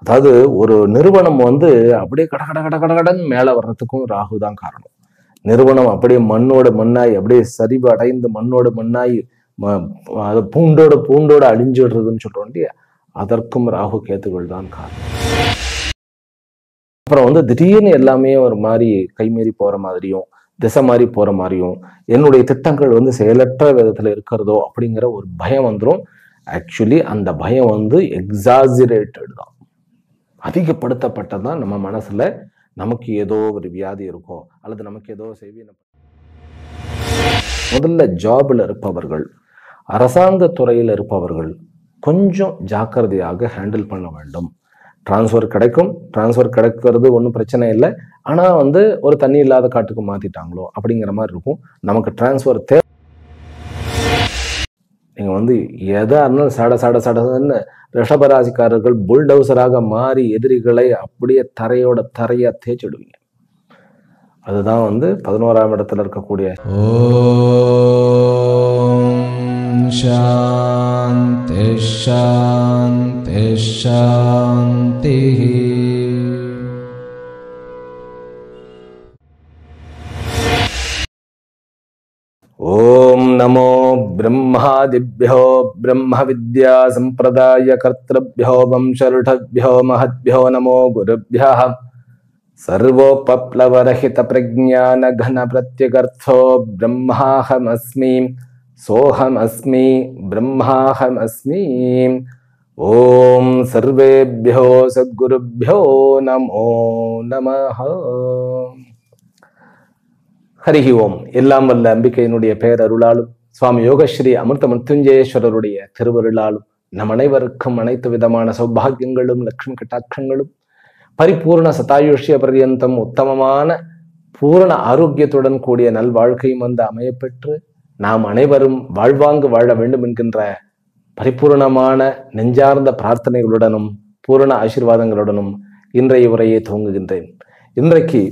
அதாவது ஒரு நிறுவனம் வந்து அப்படியே கட கட கட கடகடன்னு மேல வர்றதுக்கும் ராகு தான் காரணம். நிறுவனம் அப்படியே மண்ணோட மண்ணாய் அப்படியே சரிவு அடைந்து மண்ணோட மண்ணாய் அது பூண்டோட பூண்டோட அழிஞ்சிடுறதுன்னு சொல்றோம் இல்லையா, அதற்கும் ராகு கேத்துகள் தான் காரணம். அப்புறம் வந்து திடீர்னு எல்லாமே ஒரு மாதிரி கைமீறி போற மாதிரியும் திசை மாதிரி போற மாதிரியும் என்னுடைய திட்டங்கள் வந்து செயலற்ற விதத்துல இருக்கிறதோ அப்படிங்கிற ஒரு பயம் வந்துடும். ஆக்சுவலி அந்த பயம் வந்து எக்ஸாஜரேட்டட் தான், அதிகப்படுத்தப்பட்டதான். நம்ம மனசுல நமக்கு ஏதோ ஒரு வியாதி இருக்கோ அல்லது நமக்கு ஏதோ செய்வீன. முதல்ல ஜாப்ல இருப்பவர்கள், அரசாங்க துறையில் இருப்பவர்கள் கொஞ்சம் ஜாக்கிரதையாக ஹேண்டில் பண்ண வேண்டும். டிரான்ஸ்ஃபர் கிடைக்கும், டிரான்ஸ்ஃபர் கிடைக்கிறது ஒன்றும் பிரச்சனை இல்லை. ஆனா வந்து ஒரு தண்ணி இல்லாத காட்டுக்கு மாத்திட்டாங்களோ அப்படிங்கிற மாதிரி இருக்கும். நமக்கு டிரான்ஸ்ஃபர் தேவை. நீங்க வந்து எதா இருந்தாலும் சட சட சடன்னு ரிஷபராசிக்காரர்கள் புல்டவுசராக மாறி எதிரிகளை அப்படியே தரையோட தரையா தேய்ச்சிடுவீங்க. அதுதான் வந்து 11ஆம் இடத்துல இருக்கக்கூடிய ஓம் சாந்தி சாந்தி சாந்தி. ஓம் நமோ பிரம்மாதிभ्यो ब्रह्म विद्या संप्रदाय कर्तृभ्यो वंशऋषभ्यो महद्भ्यो नमो गुरुभ्यः. सर्वोपप्लवरहित प्रज्ञान घन प्रत्यगर्थो ब्रह्माहमस्मि सोहमस्मि ब्रह्माहमस्मि. ओम सर्वेभ्यो सद्गुरुभ्यो नमो नमः. ஹரிஹி ஓம். எல்லாம் வல்ல அம்பிகையினுடைய பேரருளாலும் சுவாமி யோகஸ்ரீ அமிர்த மிருத்யுஞ்சயேஸ்வரருடைய திருவருளாலும் நம் அனைவருக்கும் அனைத்து விதமான சௌபாகியங்களும் லட்சுமி கட்டாட்சங்களும் பரிபூர்ண சதாயுஷ்ய பர்யந்தம் உத்தமமான பூரண ஆரோக்கியத்துடன் கூடிய நல்வாழ்க்கையும் வந்து அமையப்பெற்று நாம் அனைவரும் வாழ்வாங்கு வாழ வேண்டும் என்கின்ற பரிபூர்ணமான நெஞ்சார்ந்த பிரார்த்தனைகளுடனும் பூரண ஆசீர்வாதங்களுடனும் இன்றைய உரையை துவங்குகின்றேன். இன்றைக்கு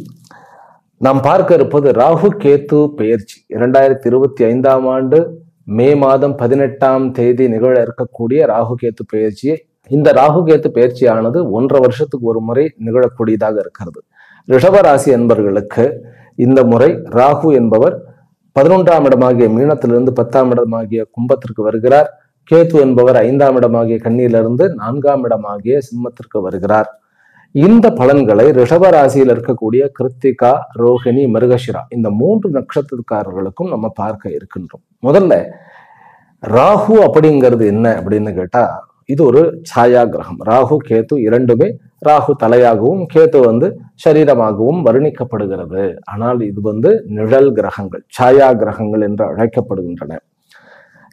நாம் பார்க்க இருப்பது ராகு கேத்து பெயர்ச்சி. 2025ஆம் ஆண்டு மே மாதம் 18ஆம் தேதி நிகழ இருக்கக்கூடிய ராகு கேத்து பெயர்ச்சியை. இந்த ராகு கேத்து பெயர்ச்சியானது 1.5 வருஷத்துக்கு ஒரு முறை நிகழக்கூடியதாக இருக்கிறது. ரிஷபராசி என்பவர்களுக்கு இந்த முறை ராகு என்பவர் 11ஆம் இடமாகிய மீனத்திலிருந்து 10ஆம் இடமாகிய கும்பத்திற்கு வருகிறார். கேத்து என்பவர் 5ஆம் இடமாகிய கன்னியிலிருந்து 4ஆம் இடமாகிய சிம்மத்திற்கு வருகிறார். இந்த பலன்களை ரிஷபராசியில் இருக்கக்கூடிய கிருத்திகா, ரோஹிணி, மிருகஷிரா இந்த 3 நட்சத்திரக்காரர்களுக்கும் நம்ம பார்க்க இருக்கின்றோம். முதல்ல ராகு அப்படிங்கிறது என்ன அப்படின்னு கேட்டா, இது ஒரு சாயா கிரகம். ராகு கேத்து இரண்டுமே, ராகு தலையாகவும் கேத்து வந்து சரீரமாகவும் வர்ணிக்கப்படுகிறது. ஆனால் இது வந்து நிழல் கிரகங்கள், சாயா கிரகங்கள் என்று அழைக்கப்படுகின்றன.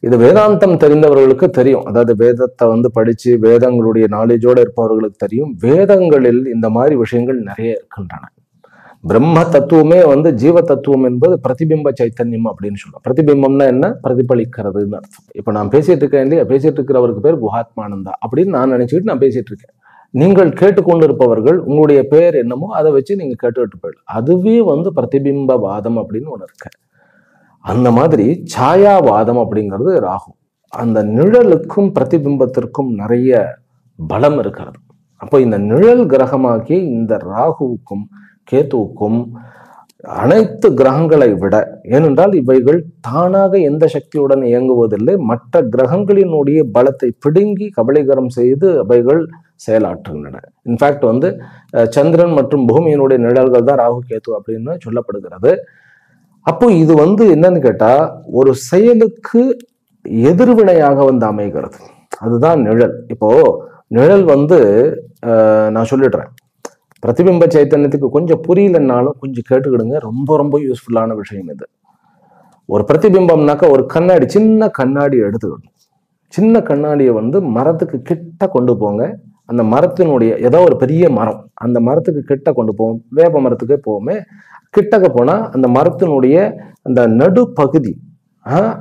இது வேதாந்தம் தெரிந்தவர்களுக்கு தெரியும். அதாவது வேதத்தை வந்து படிச்சு வேதங்களுடைய நாலேஜோடு இருப்பவர்களுக்கு தெரியும். வேதங்களில் இந்த மாதிரி விஷயங்கள் நிறைய இருக்கின்றன. பிரம்ம தத்துவமே வந்து ஜீவ தத்துவம் என்பது பிரதிபிம்ப சைத்தன்யம் அப்படின்னு சொல்றோம். பிரதிபிம்பம்னா என்ன? பிரதிபலிக்கிறதுன்னு அர்த்தம். இப்ப நான் பேசிட்டு இருக்கேன் இல்லையா, பேசிட்டு இருக்கிறவருக்கு பேர் குஹாத்மானந்தா அப்படின்னு நான் நினைச்சுக்கிட்டு நான் பேசிட்டு இருக்கேன். நீங்கள் கேட்டுக்கொண்டு இருப்பவர்கள் உங்களுடைய பேர் என்னமோ அதை வச்சு நீங்க கேட்டுக்கிட்டு போயிடலாம். அதுவே வந்து பிரதிபிம்பவாதம் அப்படின்னு ஒண்ணு இருக்கு. அந்த மாதிரி சாயாவாதம் அப்படிங்கிறது ராகு. அந்த நிழலுக்கும் பிரதிபிம்பத்திற்கும் நிறைய பலம் இருக்கிறது. அப்போ இந்த நிழல் கிரகமாகி இந்த ராகுவுக்கும் கேத்துவுக்கும் அனைத்து கிரகங்களை விட, ஏனென்றால் இவைகள் தானாக எந்த சக்தியுடன் இயங்குவதில்லை, மற்ற கிரகங்களினுடைய பலத்தை பிடுங்கி கபலீகரம் செய்து அவைகள் செயலாற்றுகின்றன. இன்ஃபேக்ட் வந்து சந்திரன் மற்றும் பூமியினுடைய நிழல்கள் தான் ராகு கேத்து அப்படின்னு சொல்லப்படுகிறது. அப்போ இது வந்து என்னன்னு கேட்டா, ஒரு செயலுக்கு எதிர்வினையாக வந்து அமைகிறது. அதுதான் நிழல். இப்போ நிழல் வந்து நான் சொல்லிடுறேன், பிரதிபிம்ப சைத்தன்யத்துக்கு கொஞ்சம் புரியலன்னாலும் கொஞ்சம் கேட்டுக்கிடுங்க. ரொம்ப ரொம்ப யூஸ்ஃபுல்லான விஷயம் இது. ஒரு பிரதிபிம்பம்னாக்கா ஒரு கண்ணாடி, சின்ன கண்ணாடி எடுத்துக்கணும். சின்ன கண்ணாடியை வந்து மரத்துக்கு கிட்ட கொண்டு போங்க. அந்த மரத்தினுடைய ஏதோ ஒரு பெரிய மரம், அந்த மரத்துக்கு கிட்ட கொண்டு போவோம். வேப்ப மரத்துக்கே போவோமே, கிட்டக்க போனா அந்த மரத்தினுடைய அந்த நடுப்பகுதி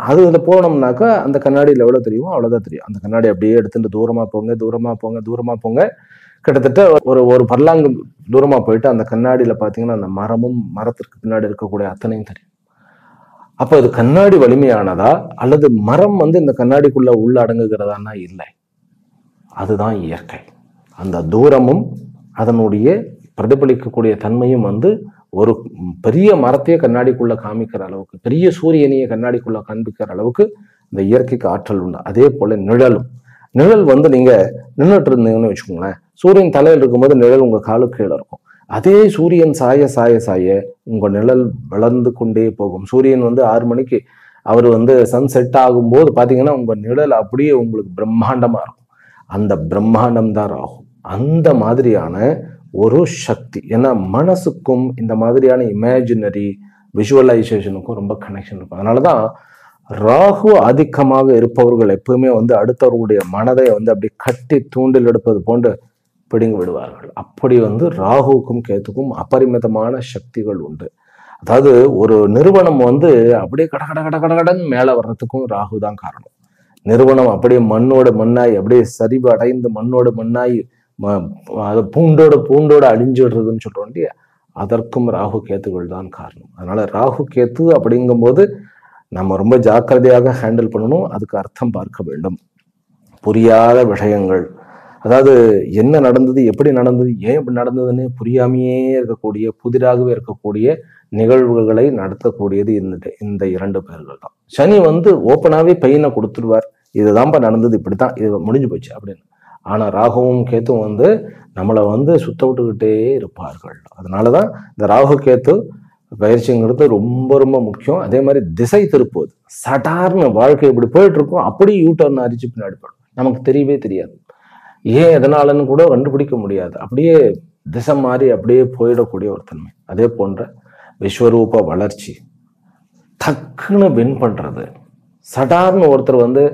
அதுல போனோம்னாக்கா அந்த கண்ணாடியில் எவ்வளவு தெரியுமோ அவ்வளவுதான் தெரியும். அந்த கண்ணாடி அப்படியே எடுத்துட்டு தூரமா போங்க, தூரமா போங்க, தூரமா போங்க. கிட்டத்தட்ட ஒரு பர்லாங்கு தூரமா போயிட்டு அந்த கண்ணாடியில பாத்தீங்கன்னா அந்த மரமும் மரத்திற்கு பின்னாடி இருக்கக்கூடிய அத்தனையும் தெரியும். அப்ப இது கண்ணாடி வலிமையானதா அல்லது மரம் வந்து இந்த கண்ணாடிக்குள்ள உள்ள அடங்குகிறதானா? இல்லை, அதுதான் இயற்கை. அந்த தூரமும் அதனுடைய பிரதிபலிக்கக்கூடிய தன்மையும் வந்து ஒரு பெரிய மரத்தையே கண்ணாடிக்குள்ள காமிக்கிற அளவுக்கு, பெரிய சூரியனையே கண்ணாடிக்குள்ள காண்பிக்கிற அளவுக்கு இந்த இயற்கைக்கு ஆற்றல் உண்டு. அதே போல நிழலும், நிழல் வந்து நீங்க நின்றுட்டு இருந்தீங்கன்னு வச்சுக்கோங்களேன், சூரியன் தலையில் இருக்கும்போது நிழல் உங்க காலுக்கு கீழே இருக்கும். அதே சூரியன் சாய சாய சாய உங்க நிழல் வளர்ந்து கொண்டே போகும். சூரியன் வந்து 6 மணிக்கு அவர் வந்து சன் செட் ஆகும்போது பாத்தீங்கன்னா உங்க நிழல் அப்படியே உங்களுக்கு பிரம்மாண்டமா இருக்கும். அந்த பிரம்மாண்டம் தான் ராகு. அந்த மாதிரியான ஒரு சக்தி. ஏன்னா மனசுக்கும் இந்த மாதிரியான இமேஜினரி விஷுவலைசேஷனுக்கும் ரொம்ப கனெக்ஷன் இருக்கும். அதனாலதான் ராகு ஆதிக்கமாக இருப்பவர்கள் எப்பவுமே வந்து அடுத்தவர்களுடைய மனதை வந்து அப்படி கட்டி தூண்டில் எடுப்பது போன்று பிடுங்கி விடுவார்கள். அப்படி வந்து ராகுவுக்கும் கேத்துக்கும் அபரிமிதமான சக்திகள் உண்டு. அதாவது ஒரு நிறுவனம் வந்து அப்படியே கட கட கட கடன் மேல வர்றதுக்கும் ராகு தான் காரணம். நிறுவனம் அப்படியே மண்ணோட மண்ணாய் அப்படியே சரிவு அடைந்து மண்ணோட மண்ணாய் பூண்டோட அழிஞ்சிடுறதுன்னு சொல்றோம் இல்லையா, அதற்கும் ராகு கேத்துகள் தான் காரணம். அதனால ராகு கேத்து அப்படிங்கும் போது நம்ம ரொம்ப ஜாக்கிரதையாக ஹேண்டில் பண்ணணும். அதுக்கு அர்த்தம் பார்க்க வேண்டும். புரியாத விஷயங்கள், அதாவது என்ன நடந்தது, எப்படி நடந்தது, ஏன் இப்படி நடந்ததுன்னு புரியாமையே இருக்கக்கூடிய, புதிராகவே இருக்கக்கூடிய நிகழ்வுகளை நடத்தக்கூடியது இந்த 2 பேர்கள் தான். சனி வந்து ஓப்பனாவே பெயினை கொடுத்துருவார், இதுதான்ப்பா நடந்தது, இப்படித்தான், இது முடிஞ்சு போச்சு அப்படின்னு. ஆனா ராகுவும் கேத்தும் வந்து நம்மளை வந்து சுத்த விட்டுக்கிட்டே இருப்பார்கள். அதனாலதான் இந்த ராகு கேத்து பயிற்சிங்கிறது ரொம்ப ரொம்ப முக்கியம். அதே மாதிரி திசை திருப்புவது, சட்டார்னு வாழ்க்கை இப்படி போயிட்டு இருக்கும், அப்படியே யூட்டர்ன் அரிச்சு பின்னாடி போடும், நமக்கு தெரியவே தெரியாது, ஏன் எதனாலன்னு கூட கண்டுபிடிக்க முடியாது, அப்படியே திசை மாறி அப்படியே போயிடக்கூடிய ஒரு தன்மை. அதே போன்ற விஸ்வரூப வளர்ச்சி, டக்குன்னு வின் பண்றது, சடார்னு ஒருத்தர் வந்து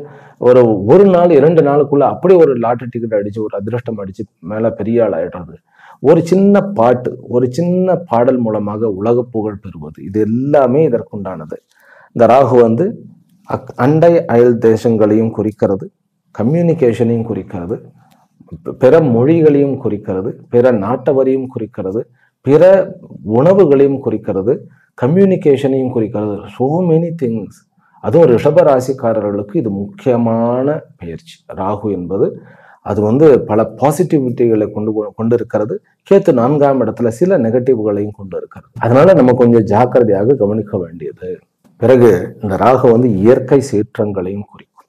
ஒரு நாள் 2 நாளுக்குள்ள அப்படி ஒரு லாட்டரி டிக்கெட் அடிச்சு ஒரு அதிர்ஷ்டம் அடிச்சு மேல பெரிய ஆள் ஆயிடுறது, ஒரு சின்ன பாட்டு, ஒரு சின்ன பாடல் மூலமாக உலக புகழ் பெறுவது, இது எல்லாமே இதற்குண்டானது. இந்த ராகு வந்து அண்டை அயல் தேசங்களையும் குறிக்கிறது, கம்யூனிகேஷனையும் குறிக்கிறது, பிற மொழிகளையும் குறிக்கிறது, பிற நாட்டவரையும் குறிக்கிறது, பிற உணவுகளையும் குறிக்கிறது, கம்யூனிகேஷனையும் குறிக்கிறது. So many things. அதுவும் ரிஷப ராசிக்காரர்களுக்கு இது முக்கியமான பயிற்சி. ராகு என்பது அது வந்து பல பாசிட்டிவிட்டிகளை கொண்டு இருக்கிறது. கேத்து 4ஆம் இடத்துல சில நெகட்டிவ்களையும் கொண்டு இருக்கிறது. அதனால நம்ம கொஞ்சம் ஜாக்கிரதையாக கவனிக்க வேண்டியது. பிறகு இந்த ராகு வந்து இயற்கை சீற்றங்களையும் குறிக்கும்.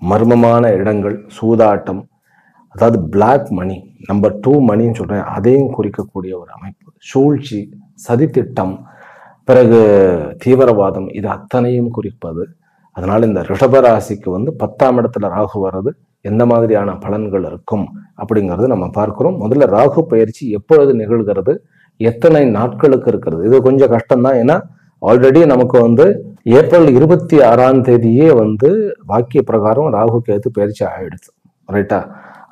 மர்மமான இடங்கள், சூதாட்டம், அதாவது பிளாக் மணி, நம்பர் 2 மணின்னு சொல்றேன், அதையும் குறிக்கக்கூடிய ஒரு அமைப்பு. சூழ்ச்சி, சதித்திட்டம், பிறகு தீவிரவாதம், இது அத்தனையும் குறிப்பது. அதனால இந்த ரிஷபராசிக்கு வந்து 10ஆம் இடத்துல ராகு வர்றது எந்த மாதிரியான பலன்கள் இருக்கும் அப்படிங்கிறது நம்ம பார்க்கிறோம். முதல்ல ராகு பயிற்சி எப்பொழுது நிகழ்கிறது, எத்தனை நாட்களுக்கு இருக்கிறது, இது கொஞ்சம் கஷ்டம்தான். ஏன்னா ஆல்ரெடி நமக்கு வந்து ஏப்ரல் 26ஆம் தேதியே வந்து வாக்கிய பிரகாரம் ராகு கேது பயிற்சி ஆயிடுச்சு, ரைட்டா?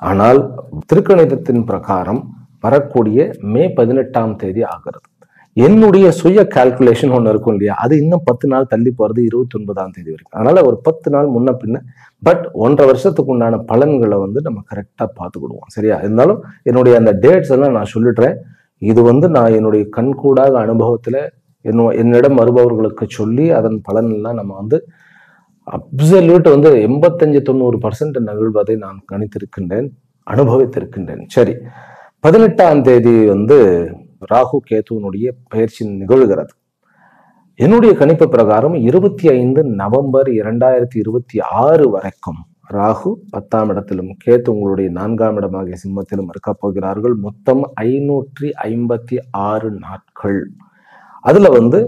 ஆனால் திருக்கணிதத்தின் பிரகாரம் வரக்கூடிய மே 18ஆம் தேதி ஆகிறது. என்னுடைய சுய கால்குலேஷன் ஒன்று இருக்கும் இல்லையா, அது இன்னும் 10 நாள் தள்ளி போறது 29ஆம் தேதி வரைக்கும். அதனால ஒரு 10 நாள் முன்ன பின்ன, பட் 1.5 வருஷத்துக்கு உண்டான பலன்களை வந்து நம்ம கரெக்டா பார்த்துக்கிடுவோம், சரியா? இருந்தாலும் என்னுடைய அந்த டேட்ஸ் எல்லாம் நான் சொல்லிடுறேன். இது வந்து நான் என்னுடைய கண்கூடாக அனுபவத்துல என்னிடம் வருபவர்களுக்கு சொல்லி அதன் பலன் எல்லாம் நம்ம வந்து அப்சல்யூட் வந்து 85-90% நிகழ்வதை நான் கணித்திருக்கின்றேன், அனுபவித்திருக்கின்றேன். சரி, 18ஆம் தேதி வந்து ராகு கேதுனுடைய பயிற்சி நிகழ்கிறது. என்னுடைய கணிப்பு பிரகாரம் 25 நவம்பர் 2026 வரைக்கும் ராகு 10ஆம் இடத்திலும் கேது உங்களுடைய 4ஆம் இடமாகிய சிம்மத்திலும் இருக்க போகிறார்கள். மொத்தம் 556 நாட்கள். அதுல வந்து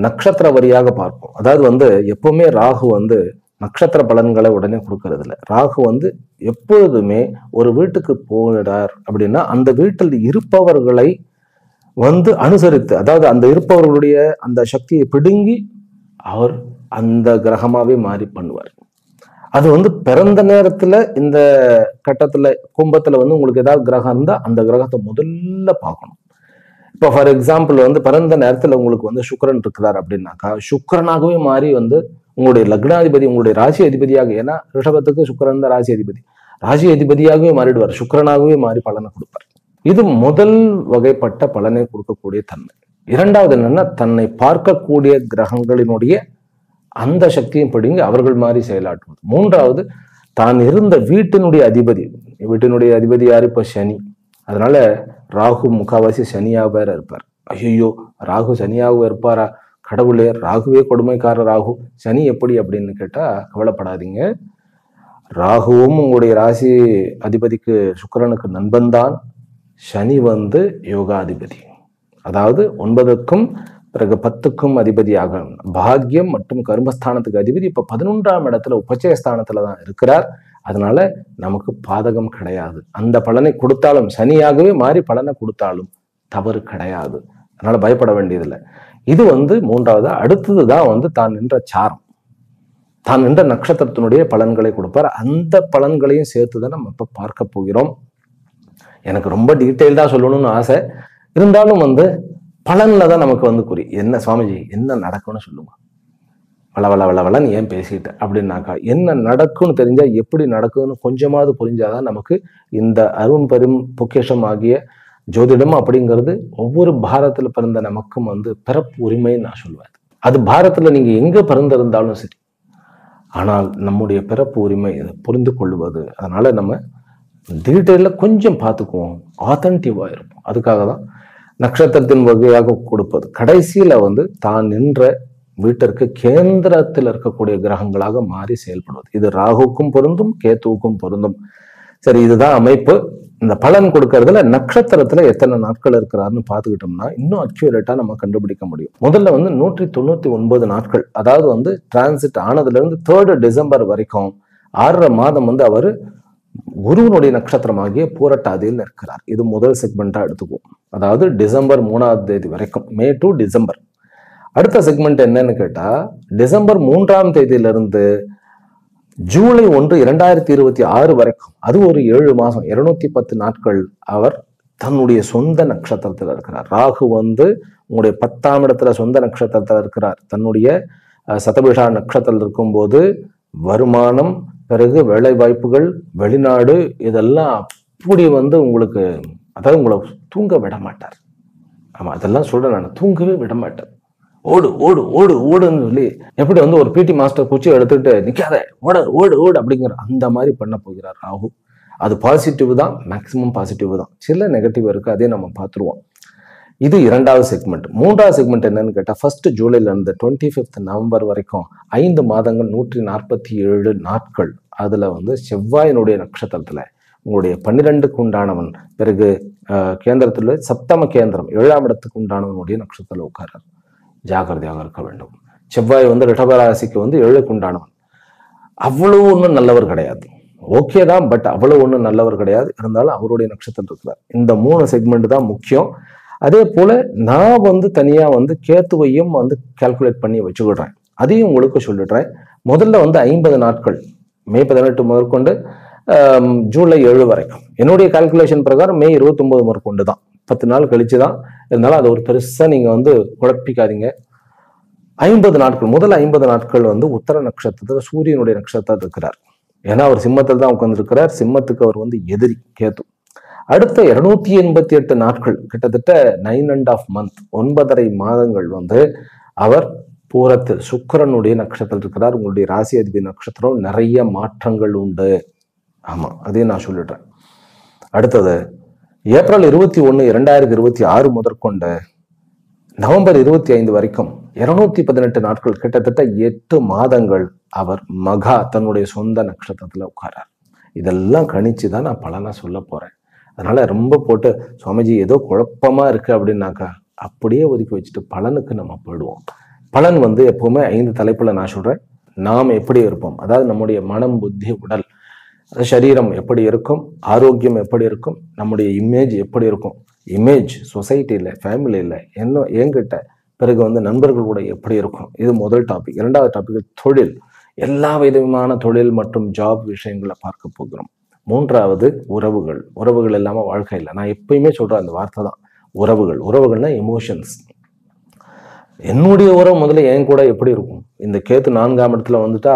நட்சத்திர வரியாக பார்ப்போம். அதாவது வந்து எப்பவுமே ராகு வந்து நட்சத்திர பலன்களை உடனே கொடுக்கறது இல்லை. ராகு வந்து எப்பொழுதுமே ஒரு வீட்டுக்கு போகிறார் அப்படின்னா அந்த வீட்டில் இருப்பவர்களை வந்து அனுசரித்து, அதாவது அந்த இருப்பவர்களுடைய அந்த சக்தியை பிடுங்கி அவர் அந்த கிரகமாவே மாறி பண்ணுவார். அது வந்து பிறந்த நேரத்துல இந்த கட்டத்துல கும்பத்துல வந்து உங்களுக்கு ஏதாவது கிரகம் இருந்தா அந்த கிரகத்தை முதல்ல பார்க்கணும். இப்போ ஃபார் எக்ஸாம்பிள் வந்து பிறந்த நேரத்துல உங்களுக்கு வந்து சுக்கிரன் இருக்கிறார் அப்படின்னாக்கா சுக்கிரனாகவே மாறி வந்து உங்களுடைய லக்னாதிபதி, உங்களுடைய ராசி அதிபதியாக, ஏன்னா ரிஷபத்துக்கு சுக்கிரன் தான் ராசி அதிபதி, ராசி அதிபதியாகவே மாறிடுவார், சுக்கிரனாகவே மாறி பலனை கொடுப்பார். இது முதல் வகைப்பட்ட பலனை கொடுக்கக்கூடிய தன்மை. இரண்டாவது என்னன்னா, தன்னை பார்க்கக்கூடிய கிரகங்களினுடைய அந்த சக்தியும் பிடிங்கி அவர்கள் மாதிரி செயலாற்றுவது. மூன்றாவது, தான் இருந்த வீட்டினுடைய அதிபதி யாரு? இப்ப சனி. அதனால ராகு முக்காவாசி சனியாக வேற இருப்பார். ஐயோ, ராகு சனியாக இருப்பாரா? கடவுளே, ராகுவே கொடுமைக்கார ராகு, சனி எப்படி அப்படின்னு கேட்டா கவலைப்படாதீங்க. ராகுவும் உங்களுடைய ராசி அதிபதிக்கு சுக்கிரனுக்கு நண்பன்தான். சனி யோகாதிபதி, அதாவது 9க்கும் பிறகு 10க்கும் அதிபதியாக பாக்கியம் மற்றும் கர்மஸ்தானத்துக்கு அதிபதி. இப்ப 11ஆம் இடத்துல உபச்சயஸ்தானத்துல தான் இருக்கிறார். அதனால நமக்கு பாதகம் கிடையாது. அந்த பலனை கொடுத்தாலும், சனியாகவே மாறி பலனை கொடுத்தாலும் தவறு கிடையாது. அதனால பயப்பட வேண்டியதில்லை. இது 3வது. அடுத்ததுதான் தான் நின்ற சாரம், தான் நின்ற நட்சத்திரத்தினுடைய பலன்களை கொடுப்பார். அந்த பலன்களையும் சேர்த்துதான் நம்ம இப்ப பார்க்க போகிறோம். எனக்கு ரொம்ப டீட்டெயில்டா சொல்லணும்னு ஆசை இருந்தாலும் பலன்ல தான் நமக்கு குறி. என்ன சுவாமிஜி என்ன நடக்கும்னு சொல்லுங்க, வளவளன்னு ஏன் பேசிட்டு அப்படின்னாக்கா, என்ன நடக்கும்னு தெரிஞ்சா எப்படி நடக்குதுன்னு கொஞ்சமாவது புரிஞ்சாதான் நமக்கு இந்த அருண் பெரும் பொக்கிஷம் ஆகிய ஜோதிடம் அப்படிங்கிறது ஒவ்வொரு பாரத்துல பிறந்த நமக்கும் பிறப்பு உரிமைன்னு நான் சொல்லுவேன். அது பாரத்துல நீங்க எங்க பிறந்திருந்தாலும் சரி, ஆனால் நம்முடைய பிறப்பு உரிமை புரிந்து கொள்வது. அதனால நம்ம டீட்டெயில கொஞ்சம் பார்த்துக்குவோம், ஆத்தன்டிவா இருப்போம். அதுக்காக தான் நட்சத்திரத்தின் வகையாக கொடுப்பது. கடைசியில தான் நின்ற வீட்டிற்கு கேந்திரத்தில் இருக்கக்கூடிய கிரகங்களாக மாறி செயல்படுவது. இது ராகுக்கும் பொருந்தும், கேத்துவுக்கும் பொருந்தும். சரி, இதுதான் அமைப்பு. இந்த பலன் கொடுக்கறதுல நட்சத்திரத்துல எத்தனை நாட்கள் இருக்கிறாருன்னு பார்த்துக்கிட்டோம்னா இன்னும் அக்யூரேட்டா நம்ம கண்டுபிடிக்க முடியும். முதல்ல 199 நாட்கள், அதாவது டிரான்சிட் ஆனதுல இருந்து 3rd டிசம்பர் வரைக்கும் 6.5 மாதம் அவர் குருவனுடைய நட்சத்திரமாகிய பூரட்டாதியில் இருக்கிறார். இது முதல் செக்மெண்டா எடுத்துக்குவோம். அதாவது டிசம்பர் 3ஆம் தேதி வரைக்கும், மே டு டிசம்பர். அடுத்த செக்மெண்ட் என்னன்னு கேட்டா, டிசம்பர் 3ஆம் தேதியிலிருந்து ஜூலை 1, 2026 வரைக்கும், அது ஒரு 7 மாசம், 210 நாட்கள் அவர் தன்னுடைய சொந்த நட்சத்திரத்துல இருக்கிறார். ராகு உங்களுடைய 10ஆம் இடத்துல சொந்த நட்சத்திரத்துல இருக்கிறார். தன்னுடைய சதபிஷா நட்சத்திரத்தில் இருக்கும்போது வருமானம், பிறகு வேலை வாய்ப்புகள், வெளிநாடு, இதெல்லாம் அப்படி உங்களுக்கு, அதாவது உங்களை தூங்க விட மாட்டார். ஆமா, அதெல்லாம் சொல்றேன் நான், தூங்கவே விட மாட்டார். ஓடு ஓடு ஓடு ஓடுன்னு சொல்லி, எப்படி ஒரு பிடி மாஸ்டர் குச்சி எடுத்துட்டு நிக்காத, ஓடு ஓடு ஓடு அப்படிங்கிற அந்த மாதிரி பண்ண போகிறார் ராகு. அது பாசிட்டிவ் தான், மேக்சிமம் பாசிட்டிவ் தான், சில நெகட்டிவ் இருக்கு, அதே நம்ம பார்த்துருவோம். இது 2வது செக்மெண்ட். 3வது செக்மெண்ட் என்னன்னு கேட்டா, 1 ஜூலைல இருந்து 25 நவம்பர் வரைக்கும் 5 மாதங்கள் 147 நாட்கள். அதுல செவ்வாயினுடைய நட்சத்திரத்துல உங்களுடைய 12க்கு உண்டானவன், பிறகு கேந்திரத்துல சப்தம கேந்திரம் 7ஆம் இடத்துக்கு உண்டானவனுடைய நட்சத்திரத்துல உட்கார்றார். ஜாகிரதையாக இருக்க வேண்டும். செவ்வாய் ரிஷபராசிக்கு 7க்கு உண்டானவன். அவ்வளவு ஒன்றும் நல்லவர் கிடையாது, ஓகே தான், பட் அவ்வளவு ஒன்றும் நல்லவர் கிடையாது. இருந்தாலும் அவருடைய நட்சத்திரம் இருக்கிறார். இந்த 3 செக்மெண்ட் தான் முக்கியம். அதே போல நான் தனியா கேத்துவையும் கால்குலேட் பண்ணி வச்சுக்கிடுறேன், அதையும் உங்களுக்கு சொல்லிடுறேன். முதல்ல 50 நாட்கள், மே 18 முதற்கொண்டு ஜூலை 7 வரைக்கும். என்னுடைய கால்குலேஷன் பிரகாரம் மே 29 முதற்கொண்டு தான், 10 நாள் கழிச்சுதான். இருந்தாலும் அது ஒரு பெருசா நீங்க குழப்பிக்காதீங்க. 50 நாட்கள், முதல் 50 நாட்கள் உத்தர நட்சத்திரத்துல சூரியனுடைய நட்சத்திரத்தில் இருக்கிறார். ஏன்னா அவர் சிம்மத்தில் தான் உட்கார்ந்து இருக்கிறார். சிம்மத்துக்கு அவர் எதிரி கேத்து. அடுத்த 288 நாட்கள், கிட்டத்தட்ட 9.5 months, 9.5 மாதங்கள் அவர் பூரத்தில் சுக்கிரனுடைய நட்சத்திரம் இருக்கிறார். உங்களுடைய ராசி அதிபதி நட்சத்திரம், நிறைய மாற்றங்கள் உண்டு. ஆமா, அதையும் நான் சொல்லிடுறேன். அடுத்தது ஏப்ரல் 21, 2026 முதற்கொண்டு நவம்பர் 25 வரைக்கும் 218 நாட்கள், கிட்டத்தட்ட 8 மாதங்கள் அவர் மகா தன்னுடைய சொந்த நட்சத்திரத்துல உட்காரார். இதெல்லாம் கணிச்சுதான் நான் பலனா சொல்ல போறேன். அதனால ரொம்ப போட்டு சுவாமிஜி ஏதோ குழப்பமா இருக்கு அப்படின்னாக்கா அப்படியே ஒதுக்கி வச்சுட்டு பலனுக்கு நம்ம போயிடுவோம். பலன் எப்பவுமே 5 தலைப்புல நான் சொல்றேன். நாம் எப்படி இருப்போம், அதாவது நம்முடைய மனம், புத்தி, உடல், சரீரம் எப்படி இருக்கும், ஆரோக்கியம் எப்படி இருக்கும், நம்முடைய இமேஜ் எப்படி இருக்கும், இமேஜ் சொசைட்டியில், ஃபேமிலியில், என்ன என்கிட்ட, பிறகு நண்பர்கள் கூட எப்படி இருக்கும். இது முதல் டாபிக். 2வது டாபிக் தொழில், எல்லா விதமான தொழில் மற்றும் ஜாப் விஷயங்களை பார்க்க போகிறோம். 3வது உறவுகள். உறவுகள் இல்லாம வாழ்க்கை இல்லை. நான் எப்பயுமே சொல்றேன் அந்த வார்த்தை தான், உறவுகள். உறவுகள்னா எமோஷன்ஸ். என்னுடைய உறவு முதல்ல என் கூட எப்படி இருக்கும். இந்த கேத்து 4ஆம் இடத்துல வந்துட்டா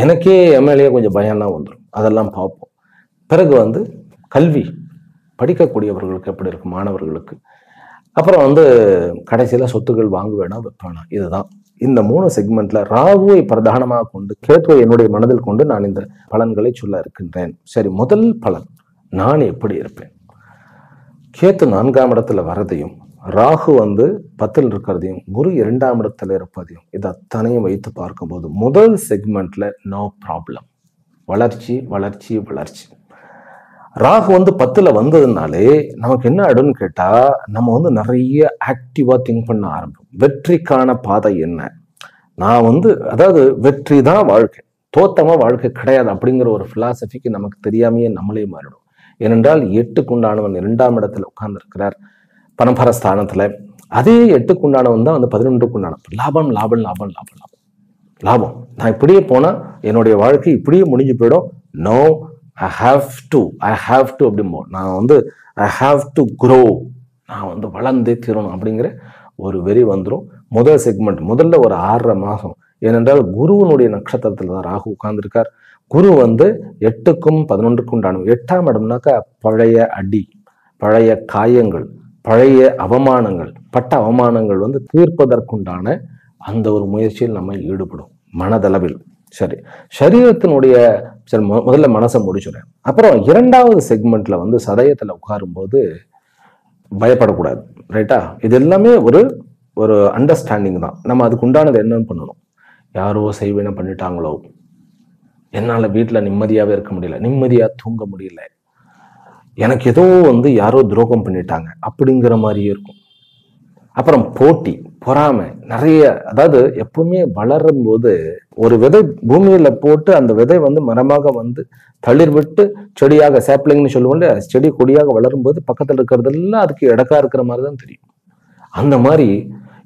எனக்கே எம்எல்ஏ கொஞ்சம் பயம்லாம் வந்துடும். அதெல்லாம் பார்ப்போம். பிறகு கல்வி, படிக்கக்கூடியவர்களுக்கு எப்படி இருக்கும், மாணவர்களுக்கு. அப்புறம் கடைசியில சொத்துக்கள் வாங்க வேணாம், வைப்பானா. இதுதான் இந்த 3 செக்மெண்ட்ல ராகுவை பிரதானமாக கொண்டு, கேத்துவை என்னுடைய மனதில் கொண்டு நான் இந்த பலன்களை சொல்ல இருக்கின்றேன். சரி, முதல் பலன், நான் எப்படி இருப்பேன். கேத்து 4ஆம் இடத்துல வரதையும், ராகு வந்து 10ல் இருக்கிறதையும், குரு 2ஆம் இடத்துல இருப்பதையும், இது அத்தனையும் வைத்து பார்க்கும்போது முதல் செக்மெண்ட்ல நோ ப்ராப்ளம். வளர்ச்சி வளர்ச்சி வளர்ச்சி. ராகு வந்து 10ல வந்ததுனாலே நமக்கு என்ன ஆயிடும்னு கேட்டா, நம்ம வந்து நிறைய ஆக்டிவா திங்க் பண்ண ஆரம்பிக்கும். வெற்றிக்கான பாதை என்ன? நான் வந்து அதாவது வெற்றி தான் வாழ்க்கை, தோத்தமா வாழ்க்கை கிடையாது அப்படிங்கிற ஒரு பிலாசபிக்கு நமக்கு தெரியாமையே நம்மளே மாறிடும். ஏனென்றால் 8க்குண்டானவன் 2ஆம் இடத்துல உட்கார்ந்து இருக்கிறார் பணபர ஸ்தானத்துல. அதே 8க்குண்டானவன் தான் வந்து 11க்குண்டானவன். லாபம் லாபம் லாபம் லாபம் லாபம் லாபம். நான் இப்படியே போனா என்னுடைய வாழ்க்கை இப்படியே முடிஞ்சு போயிடும். நோ, ஐ ஹாவ் டு அப்படிம்போ. நான் வந்து ஐ ஹாவ் டு க்ரோ, நான் வந்து வளர்ந்தே தீரணும் அப்படிங்கிற ஒரு வெறி வந்துடும். முதல் செக்மெண்ட் முதல்ல ஒரு 6.5 மாசம். ஏனென்றால் குருவனுடைய நட்சத்திரத்துல தான் ராகு உட்கார்ந்துருக்கார். குரு வந்து 8க்கும் 11க்கும் உண்டான 8ஆம் இடம்னாக்கா பழைய அடி, பழைய காயங்கள், பழைய அவமானங்கள், பட்ட அவமானங்கள் வந்து தீர்ப்பதற்குண்டான அந்த ஒரு முயற்சியில் நம்ம ஈடுபடும் மனதளவில். சரி, சரீரத்தினுடைய முதல்ல மனசை முடிச்சுடுறேன். அப்புறம் 2வது செக்மெண்ட்ல வந்து சதயத்துல உட்காரும்போது பயப்படக்கூடாது. ரைட்டா? இது எல்லாமே ஒரு அண்டர்ஸ்டாண்டிங் தான். நம்ம அதுக்கு உண்டானது என்னன்னு பண்ணணும். யாரோ செய்வினை பண்ணிட்டாங்களோ, என்னால வீட்டுல நிம்மதியாவே இருக்க முடியல, நிம்மதியா தூங்க முடியல, எனக்கு ஏதோ வந்து யாரோ துரோகம் பண்ணிட்டாங்க அப்படிங்கிற மாதிரியே இருக்கும். அப்புறம் போட்டி, பொறாமை நிறைய. அதாவது எப்பவுமே வளரும் போது ஒரு விதை பூமியில போட்டு அந்த விதை வந்து மரமாக வந்து தளிர் விட்டு செடியாக, சாப்ளிங்னு சொல்லுவோம்ல, செடி கொடியாக வளரும் போது பக்கத்துல இருக்கிறதெல்லாம் அதுக்கு இடக்கா இருக்கிற மாதிரி தான் தெரியும். அந்த மாதிரி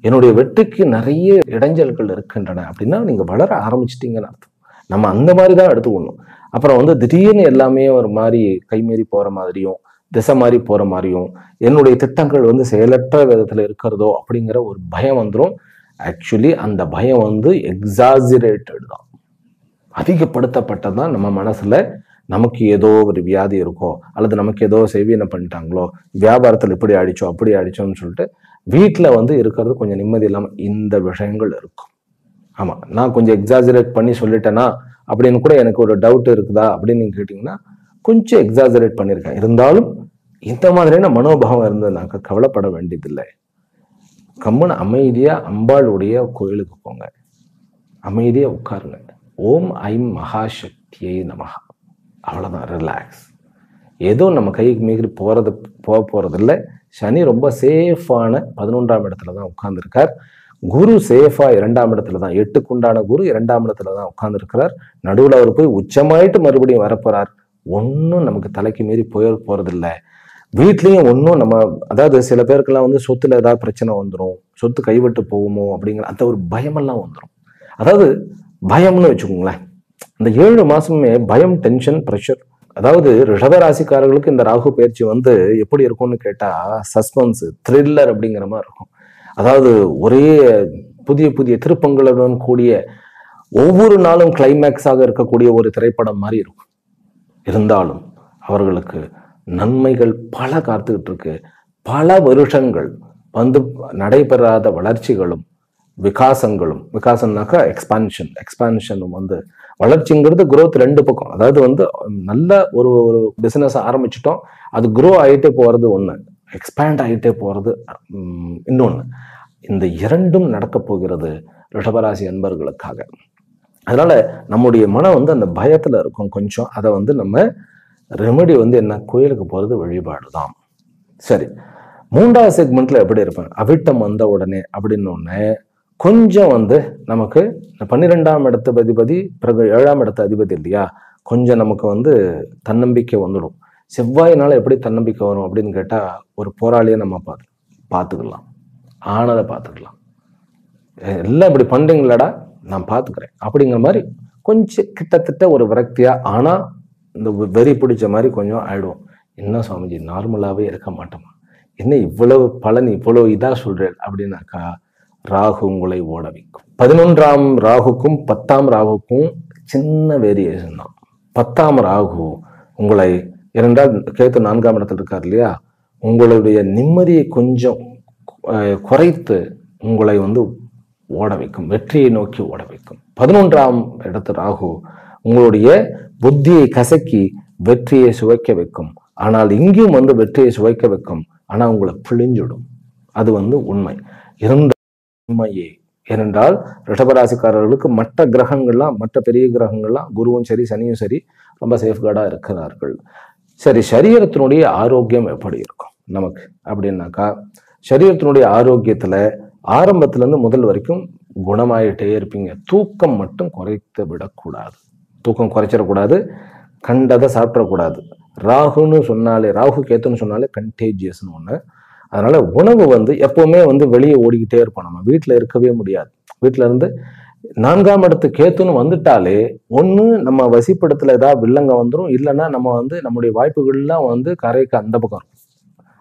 என்னுடைய வெற்றிக்கு நிறைய இடைஞ்சல்கள் இருக்கின்றன அப்படின்னா நீங்க வளர ஆரம்பிச்சிட்டீங்கன்னு அர்த்தம். நம்ம அந்த மாதிரி தான் எடுத்துக்கணும். அப்புறம் வந்து திடீர்னு எல்லாமே ஒரு மாதிரி கைமீறி போற மாதிரியும், திசை மாதிரி போற மாதிரியும், என்னுடைய திட்டங்கள் வந்து செயலற்ற விதத்துல இருக்கிறதோ அப்படிங்கிற ஒரு பயம் வந்துடும். ஆக்சுவலி அந்த பயம் வந்து எக்ஸாஜரேட்டட் தான், அதிகப்படுத்தப்பட்டதான். நம்ம மனசுல நமக்கு ஏதோ ஒரு வியாதி இருக்கோ, அல்லது நமக்கு ஏதோ செய்வினை பண்ணிட்டாங்களோ, வியாபாரத்தில் இப்படி ஆயிடுச்சோ அப்படி ஆயிடுச்சோன்னு சொல்லிட்டு வீட்டில் வந்து இருக்கிறது கொஞ்சம் நிம்மதி இல்லாமல் இந்த விஷயங்கள் இருக்கும். ஆமா, நான் கொஞ்சம் எக்ஸாஜரேட் பண்ணி சொல்லிட்டேனா அப்படின்னு கூட எனக்கு ஒரு டவுட் இருக்குதா அப்படின்னு நீங்க கேட்டீங்கன்னா, கொஞ்சம் எக்ஸாஜரேட் பண்ணியிருக்கேன். இருந்தாலும் இந்த மாதிரியான மனோபாவம் இருந்ததுனாக்க கவலைப்பட வேண்டியதில்லை. கம்மன் அமைதியா அம்பாளுடைய கோயிலுக்கு போங்க, அமைதியா உட்காருங்க. ஓம் ஐம் மகாசக்தியை நமஹா, அவ்வளவுதான். ரிலாக்ஸ். ஏதோ நம்ம கைக்கு மீறி போக போறதில்லை. சனி ரொம்ப சேஃபான 11ஆம் இடத்துல தான் உட்கார்ந்துருக்கார். குரு சேஃபா 2ஆம் இடத்துல தான், 8க்குண்டான குரு 2ஆம் இடத்துல தான் உட்கார்ந்து இருக்கிறார். நடுவில் அவர் போய் உச்சமாயிட்டு மறுபடியும் வரப்போறார். ஒன்றும் நமக்கு தலைக்கு மீறி போறதில்லை. வீட்லயும் ஒன்றும் நம்ம, அதாவது சில பேருக்கெல்லாம் வந்து சொத்துல ஏதாவது பிரச்சனை வந்துடும், சொத்து கைவிட்டு போகுமோ அப்படிங்கிற அந்த ஒரு பயமெல்லாம் வந்துடும். அதாவது பயம்னு வச்சுக்கோங்களேன், இந்த 7 மாசமே பயம், டென்ஷன், ப்ரெஷர். அதாவது ரிஷபராசிக்காரர்களுக்கு இந்த ராகு பயிற்சி வந்து எப்படி இருக்கும்னு கேட்டா, சஸ்பென்ஸ், த்ரில்லர் அப்படிங்கிற மாதிரி இருக்கும். அதாவது ஒரே புதிய புதிய திருப்பங்களுடன் கூடிய ஒவ்வொரு நாளும் கிளைமேக்ஸாக இருக்கக்கூடிய ஒரு திரைப்படம் மாதிரி இருக்கும். இருந்தாலும் அவர்களுக்கு நன்மைகள் பல காத்துக்கிட்டு இருக்கு. பல வருஷங்கள் வந்து நடைபெறாத வளர்ச்சிகளும் விகாசங்களும், விகாசம்னாக்கா எக்ஸ்பான்ஷனும் வந்து, வளர்ச்சிங்கிறது growth 2 பக்கம். அதாவது வந்து நல்ல ஒரு பிசினஸ் ஆரம்பிச்சிட்டோம், அது grow ஆகிட்டே போறது ஒண்ணு, எக்ஸ்பேண்ட் ஆகிட்டே போறது இன்னொன்னு. இந்த 2ம் நடக்க போகிறது ரிஷபராசி அன்பர்களுக்காக. அதனால நம்முடைய மனம் வந்து அந்த பயத்துல இருக்கும் கொஞ்சம். அதை வந்து நம்ம ரெமெடி வந்து என்ன, கோயிலுக்கு போறது வழிபாடு தான். சரி, 3வது செக்மெண்ட்ல எப்படி இருப்பேன், அவிட்டம் வந்த உடனே அப்படின்னு ஒண்ணு கொஞ்சம் வந்து நமக்கு 12ஆம் இடத்து அதிபதி பிறகு 7ஆம் இடத்து அதிபதி இல்லையா, கொஞ்சம் நமக்கு வந்து தன்னம்பிக்கை வந்துடும். செவ்வாயினால எப்படி தன்னம்பிக்கை வரும் அப்படின்னு கேட்டா, ஒரு போராளியை நம்ம பார்த்துக்கலாம், ஆனதை பார்த்துக்கலாம். எல்லாம் இப்படி பண்றீங்களாடா, நான் பார்த்துக்கிறேன் அப்படிங்கிற மாதிரி கொஞ்சம் கிட்டத்தட்ட ஒரு விரக்தியா, ஆனா இந்த வெறி பிடிச்ச மாதிரி கொஞ்சம் ஆயிடுவோம். என்ன சுவாமிஜி நார்மலாவே இருக்க மாட்டோமா, என்ன இவ்வளவு பலன் இவ்வளவு இதா சொல்றேன் அப்படின்னாக்கா, ராகு உங்களை ஓட வைக்கும். 11ஆம் ராகுக்கும் 10ஆம் ராகுக்கும் சின்ன வேரியேஷன் தான். 10ஆம் ராகு உங்களை, இரண்டால் கேத்து 4ஆம் இடத்துல இருக்கார் இல்லையா, உங்களுடைய நிம்மதியை கொஞ்சம் குறைத்து உங்களை வந்து ஓட வைக்கும், வெற்றியை நோக்கி ஓட வைக்கும். 11ஆம் இடத்து ராகு உங்களுடைய புத்தியை கசக்கி வெற்றியை சுவைக்க வைக்கும். ஆனால் இங்கேயும் வந்து வெற்றியை சுவைக்க வைக்கும். ஆனா உங்களை பிழிஞ்சிடும். அது உண்மை இருந்த உண்மையே. ஏனென்றால் ரிஷபராசிக்காரர்களுக்கு மற்ற கிரகங்கள்லாம், மற்ற பெரிய கிரகங்கள்லாம் குருவும் சரி சனியும் சரி ரொம்ப சேஃப்கார்டா இருக்கிறார்கள். சரி, சரீரத்தினுடைய ஆரோக்கியம் எப்படி இருக்கும் நமக்கு அப்படின்னாக்கா, சரீரத்தினுடைய ஆரோக்கியத்துல ஆரம்பத்துல இருந்து முதல் வரைக்கும் குணமாயிட்டே இருப்பீங்க. தூக்கம் மட்டும் குறைத்து விடக்கூடாது. தூக்கம் குறைச்சிடக்கூடாது, கண்டதை சாப்பிடக்கூடாது. ராகு கேத்துன்னு சொன்னாலே கண்டேஜியஸ்னு ஒண்ணு. அதனால உணவு எப்பவுமே வெளியே ஓடிக்கிட்டே இருப்போம். நம்ம வீட்டுல இருக்கவே முடியாது. வீட்டுல இருந்து 4ஆம் இடத்து கேத்துன்னு வந்துட்டாலே ஒண்ணு நம்ம வசிப்பிடத்துல ஏதாவது வில்லங்க வந்துடும், இல்லைன்னா நம்ம நம்முடைய வாய்ப்புகள்லாம் கரைக்கு அந்த பக்கம் இருக்கும்.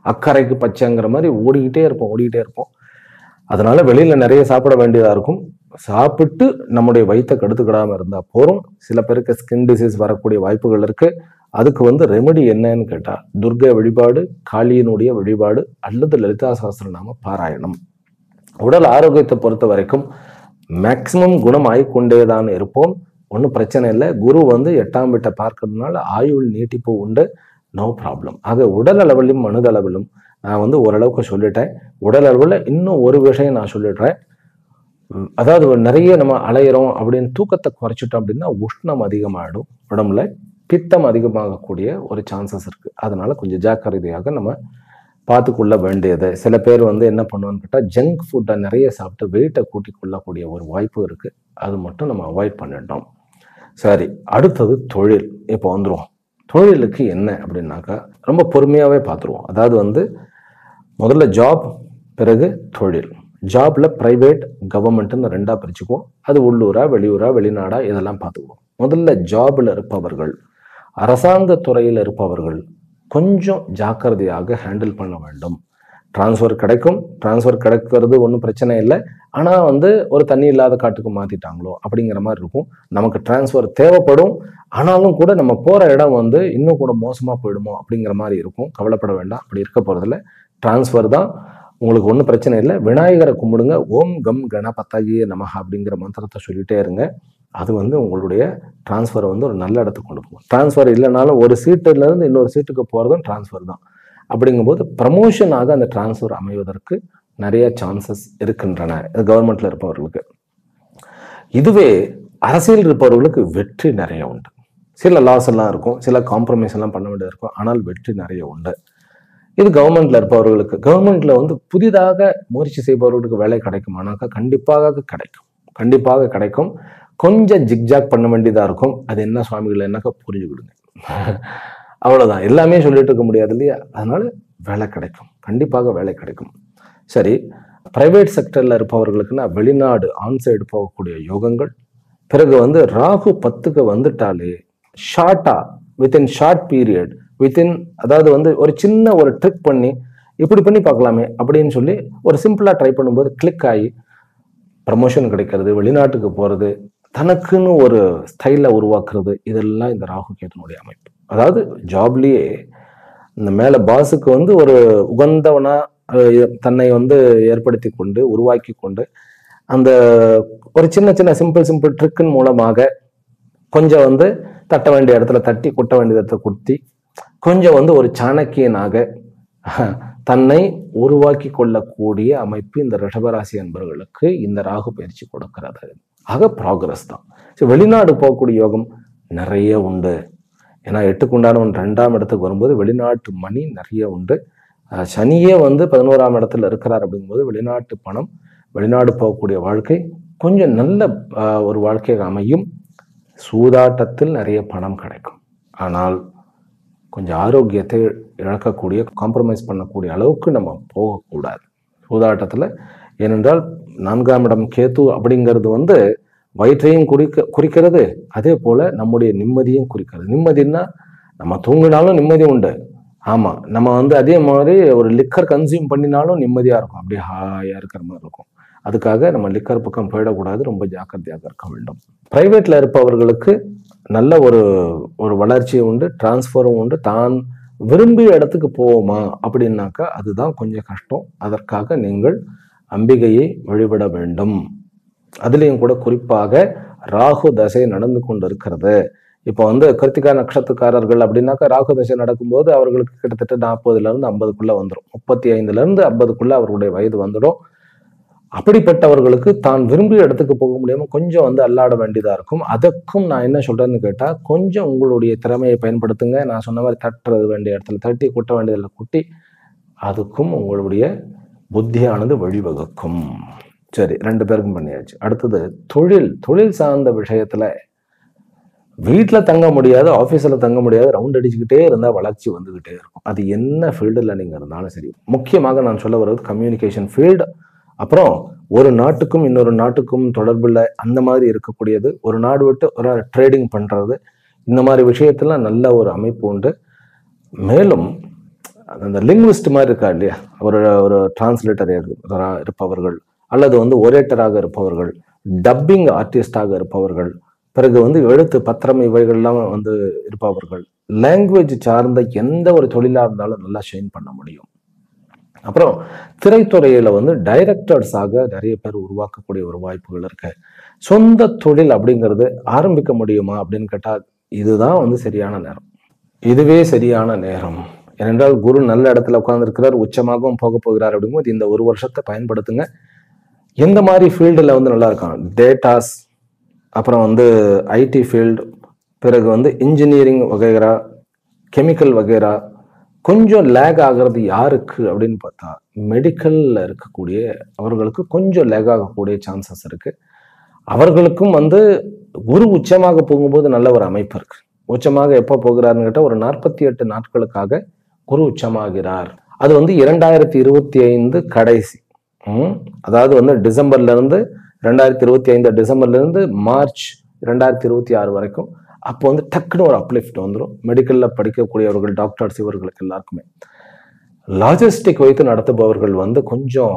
அக்கறைக்கு பச்சைங்கிற மாதிரி ஓடிக்கிட்டே இருப்போம். அதனால வெளியில நிறைய சாப்பிட வேண்டியதா இருக்கும். சாப்பிட்டு நம்முடைய வயிற்றை கெடுத்துக்கிடாம இருந்தா போறோம். சில பேருக்கு ஸ்கின் டிசீஸ் வரக்கூடிய வாய்ப்புகள் இருக்கு. அதுக்கு ரெமெடி என்னன்னு கேட்டா, துர்கை வழிபாடு, காளியினுடைய வழிபாடு அல்லது லலிதா சகஸ்ரநாம பாராயணம். உடல் ஆரோக்கியத்தை பொறுத்த வரைக்கும் மேக்சிமம் குணம் ஆகிக்கொண்டேதான் இருப்போம். ஒன்றும் பிரச்சனை இல்லை. குரு 8ஆம் வீட்டை பார்க்கறதுனால ஆயுள் நீட்டிப்பு உண்டு, நோ ப்ராப்ளம். ஆக உடல் அளவிலும் மனதளவிலும் நான் ஓரளவுக்கு சொல்லிட்டேன். உடல் அளவில் இன்னும் ஒரு விஷயம் நான் சொல்லிடுறேன். அதாவது நிறைய நம்ம அலையிறோம் அப்படின்னு தூக்கத்தை குறைச்சிட்டோம் அப்படின்னா உஷ்ணம் அதிகமாகிடும், உடம்புல பித்தம் அதிகமாகக்கூடிய ஒரு சான்சஸ் இருக்கு. அதனால கொஞ்சம் ஜாக்கிரதையாக நம்ம பார்த்துக்கொள்ள வேண்டியது. சில பேர் என்ன பண்ணுவான்னு கேட்டால், ஜங்க் ஃபுட்டை நிறைய சாப்பிட்டு வெயிட்டை கூட்டி கொள்ளக்கூடிய ஒரு வாய்ப்பு இருக்கு. அது மட்டும் நம்ம அவாய்ட் பண்ணிட்டோம். சரி, அடுத்தது தொழில். இப்போ வந்துருவோம். தொழிலுக்கு என்ன அப்படின்னாக்கா ரொம்ப பொறுமையாவே பார்த்துருவோம். அதாவது முதல்ல ஜாப், பிறகு தொழில். ஜாப்ல பிரைவேட், கவர்மெண்ட்னு 2ஆ பிரிச்சுக்குவோம். அது உள்ளூரா, வெளியூரா, வெளிநாடா, இதெல்லாம் பார்த்துக்குவோம். முதல்ல ஜாப்ல இருப்பவர்கள், அரசாங்க துறையில் இருப்பவர்கள் கொஞ்சம் ஜாக்கிரதையாக ஹேண்டில் பண்ண வேண்டும். டிரான்ஸ்ஃபர் கிடைக்கிறது ஒன்றும் பிரச்சனை இல்லை. ஆனா ஒரு தண்ணி இல்லாத காட்டுக்கு மாத்திட்டாங்களோ அப்படிங்கிற மாதிரி இருக்கும். நமக்கு டிரான்ஸ்ஃபர் தேவைப்படும், ஆனாலும் கூட நம்ம போற இடம் இன்னும் கூட மோசமா போயிடுமோ அப்படிங்கிற மாதிரி இருக்கும். கவலைப்பட வேண்டாம், அப்படி இருக்க போறதில்ல. டிரான்ஸ்ஃபர் தான், உங்களுக்கு ஒன்றும் பிரச்சனை இல்லை. விநாயகரை கும்பிடுங்க. ஓம் கம் கணபதயே நமஹ அப்படிங்கிற மந்திரத்தை சொல்லிட்டே இருங்க. அது உங்களுடைய டிரான்ஸ்ஃபரை ஒரு நல்ல இடத்துக்கு கொண்டு போகும். டிரான்ஸ்ஃபர் இல்லைனாலும் ஒரு சீட்டுல இருந்து இன்னொரு சீட்டுக்கு போறதும் டிரான்ஸ்ஃபர் தான். அப்படிங்கும்போது ப்ரமோஷனாக அந்த டிரான்ஸ்ஃபர் அமைவதற்கு நிறைய சான்சஸ் இருக்கின்றன கவர்மெண்ட்ல இருப்பவர்களுக்கு. இதுவே அரசியல் இருப்பவர்களுக்கு வெற்றி நிறைய உண்டு. சில லாஸ் எல்லாம் இருக்கும், சில காம்ப்ரமைஸ் எல்லாம் பண்ண வேண்டியது இருக்கும், ஆனால் வெற்றி நிறைய உண்டு. இது கவர்மெண்ட்ல இருப்பவர்களுக்கு. கவர்மெண்ட்ல புதிதாக முயற்சி செய்பவர்களுக்கு வேலை கிடைக்குமானாக்கா கண்டிப்பாக கிடைக்கும். கொஞ்சம் ஜிக்ஜாக் பண்ண வேண்டியதா இருக்கும். அது என்ன சுவாமிகள் என்னக்கா புரிஞ்சுக்கிடுங்க. அவ்வளவுதான். எல்லாமே சொல்லிட்டு இருக்க முடியாது இல்லையா? அதனால வேலை கிடைக்கும், கண்டிப்பாக வேலை கிடைக்கும். சரி, பிரைவேட் செக்டர்ல இருப்பவர்களுக்குன்னா வெளிநாடு ஆன்சைடு போகக்கூடிய யோகங்கள். பிறகு ராகு 10க்கு வந்துட்டாலே ஷார்ட்டா, வித்தின் ஷார்ட் பீரியட், அதாவது ஒரு சின்ன ஒரு ட்ரிக் பண்ணி இப்படி பண்ணி பார்க்கலாமே அப்படின்னு சொல்லி ஒரு சிம்பிளா ட்ரை பண்ணும்போது கிளிக் ஆகி ப்ரமோஷன் கிடைக்கிறது, வெளிநாட்டுக்கு போறது, தனக்குன்னு ஒரு ஸ்டைலை உருவாக்குறது, இதெல்லாம் இந்த ராகு கேதுனுடைய அமைப்பு. அதாவது ஜாப்லயே இந்த மேல பாஸுக்கு ஒரு உகந்தவனா தன்னை ஏற்படுத்தி கொண்டு உருவாக்கி கொண்டு அந்த ஒரு சின்ன சிம்பிள் ட்ரிக்கின் மூலமாக கொஞ்சம் தட்ட வேண்டிய இடத்துல தட்டி, கொட்ட வேண்டிய இடத்துல குத்தி, கொஞ்சம் ஒரு சாணக்கியனாக தன்னை உருவாக்கி கொள்ளக்கூடிய அமைப்பு இந்த ரிஷபராசி அன்பர்களுக்கு இந்த ராகு பயிற்சி கொடுக்கிறது. ஆக ப்ராக்ரஸ் தான். வெளிநாடு போகக்கூடிய யோகம் நிறைய உண்டு. ஏன்னா 8க்கு உண்டானவன் 2ஆம் இடத்துக்கு வரும்போது வெளிநாட்டு மணி நிறைய உண்டு. சனியே 11ஆம் இடத்துல இருக்கிறார். அப்படிங்கும்போது வெளிநாட்டு பணம், வெளிநாடு போகக்கூடிய வாழ்க்கை கொஞ்சம் நல்ல ஒரு வாழ்க்கையாக அமையும். சூதாட்டத்தில் நிறைய பணம் கிடைக்கும். ஆனால் கொஞ்சம் ஆரோக்கியத்தை இழக்கக்கூடிய, காம்ப்ரமைஸ் பண்ணக்கூடிய அளவுக்கு நம்ம போகக்கூடாது சூதாட்டத்துல. ஏனென்றால் 4ஆம் இடம் கேத்து அப்படிங்கிறது வயிற்றையும் குறிக்கிறது, அதே போல நம்முடைய நிம்மதியும் குறிக்கிறது. நிம்மதினா நம்ம தூங்கினாலும் நிம்மதி உண்டு. ஆமா, நம்ம அதே மாதிரி ஒரு லிக்கர் கன்சியூம் பண்ணினாலும் நிம்மதியா இருக்கும், அப்படியே ஹாயா இருக்கிற மாதிரி இருக்கும். அதுக்காக நம்ம லிக்கர் பக்கம் போயிடக்கூடாது, ரொம்ப ஜாக்கிரதையாக இருக்க வேண்டும். பிரைவேட்ல இருப்பவர்களுக்கு நல்ல ஒரு வளர்ச்சி உண்டு, டிரான்ஸ்ஃபரும் உண்டு. தான் விரும்பிய இடத்துக்கு போவோமா அப்படின்னாக்கா அதுதான் கொஞ்சம் கஷ்டம். அதற்காக நீங்கள் அம்பிகையை வழிபட வேண்டும். அதுலேயும் கூட குறிப்பாக ராகு தசை நடந்து கொண்டு இருக்கிறது. இப்போ வந்து கிருத்திகா நட்சத்திரக்காரர்கள் அப்படின்னாக்கா ராகு தசை நடக்கும்போது அவர்களுக்கு கிட்டத்தட்ட 40ல இருந்து 50க்குள்ள வந்துடும், 35ல இருந்து 50க்குள்ள அவர்களுடைய வயது வந்துடும். அப்படிப்பட்டவர்களுக்கு தான் விரும்பிய இடத்துக்கு போக முடியாம கொஞ்சம் வந்து அல்லாட வேண்டியதா இருக்கும். அதற்கும் நான் என்ன சொல்றேன்னு கேட்டா, கொஞ்சம் உங்களுடைய திறமையை பயன்படுத்துங்க. நான் சொன்ன மாதிரி தட்டுறது வேண்டிய இடத்துல தட்டி, குட்ட வேண்டியதில் குட்டி, அதுக்கும் உங்களுடைய புத்தியானது வழிவகுக்கும். சரி, 2 பேருக்கும் பண்ணியாச்சு. அடுத்தது தொழில் சார்ந்த விஷயத்துல வீட்டுல தங்க முடியாது, ஆபீஸ்ல தங்க முடியாது, ரவுண்ட் அடிச்சுக்கிட்டே இருந்தா வளர்ச்சி வந்துகிட்டே இருக்கும். அது என்ன ஃபீல்டுல நீங்க இருந்தாலும் சரி. முக்கியமாக நான் சொல்ல வருவது கம்யூனிகேஷன் ஃபீல்டு. அப்புறம் ஒரு நாட்டுக்கும் இன்னொரு நாட்டுக்கும் தொடர்புல அந்த மாதிரி இருக்கக்கூடியது, ஒரு நாடு விட்டு ஒரு ட்ரேடிங் பண்றது, இந்த மாதிரி விஷயத்துல நல்ல ஒரு அமைப்பு உண்டு. மேலும் அந்த லிங்குவிஸ்ட் மாதிரி இருக்கா இல்லையா, ஒரு டிரான்ஸ்லேட்டர் இருப்பவர்கள், அல்லது வந்து ஒரேட்டராக இருப்பவர்கள், டப்பிங் ஆர்டிஸ்டாக இருப்பவர்கள், பிறகு வந்து எழுத்து பத்திரம் இவைகள்லாம் வந்து இருப்பவர்கள், லாங்குவேஜ் சார்ந்த எந்த ஒரு தொழிலா இருந்தாலும் நல்லா ஷைன் பண்ண முடியும். அப்புறம் திரைத்துறையில வந்து டைரக்டர்ஸாக நிறைய பேர் உருவாக்கக்கூடிய ஒரு வாய்ப்புகள் இருக்கு. சொந்த தொழில் அப்படிங்கிறது ஆரம்பிக்க முடியுமா அப்படின்னு கேட்டா, இதுதான் வந்து சரியான நேரம். இதுவே சரியான நேரம். ஏனென்றால் குரு நல்ல இடத்துல உட்கார்ந்துருக்கிறார், உச்சமாகவும் போக போகிறார். அப்படிங்கும்போது இந்த ஒரு வருஷத்தை பயன்படுத்துங்க. எந்த மாதிரி ஃபீல்டுல வந்து நல்லா இருக்கான், டேட்டாஸ், அப்புறம் வந்து ஐடி ஃபீல்டு, பிறகு வந்து இன்ஜினியரிங் வகைரா, கெமிக்கல் வகைரா. கொஞ்சம் லேக் ஆகிறது யாருக்கு அப்படின்னு பார்த்தா, மெடிக்கல்ல இருக்கக்கூடிய அவர்களுக்கு கொஞ்சம் லேக் ஆகக்கூடிய சான்சஸ் இருக்கு. அவர்களுக்கும் வந்து குரு உச்சமாக போகும்போது நல்ல ஒரு அமைப்பு இருக்கு. உச்சமாக எப்போ போகிறாருன்னு கேட்டால் ஒரு 48 நாட்களுக்காக குரு உச்சமாகிறார். அது வந்து 2025 கடைசி, அதாவது வந்து டிசம்பர்ல இருந்து 2025 டிசம்பர்ல இருந்து மார்ச் 2026 வரைக்கும். அப்போ வந்து டக்குன்னு ஒரு அப்லிஃப்ட் வந்துடும். மெடிக்கல்ல படிக்கக்கூடியவர்கள், டாக்டர்ஸ், இவர்களுக்கு எல்லாருக்குமே. லாஜிஸ்டிக் வைத்து நடத்துபவர்கள் வந்து கொஞ்சம்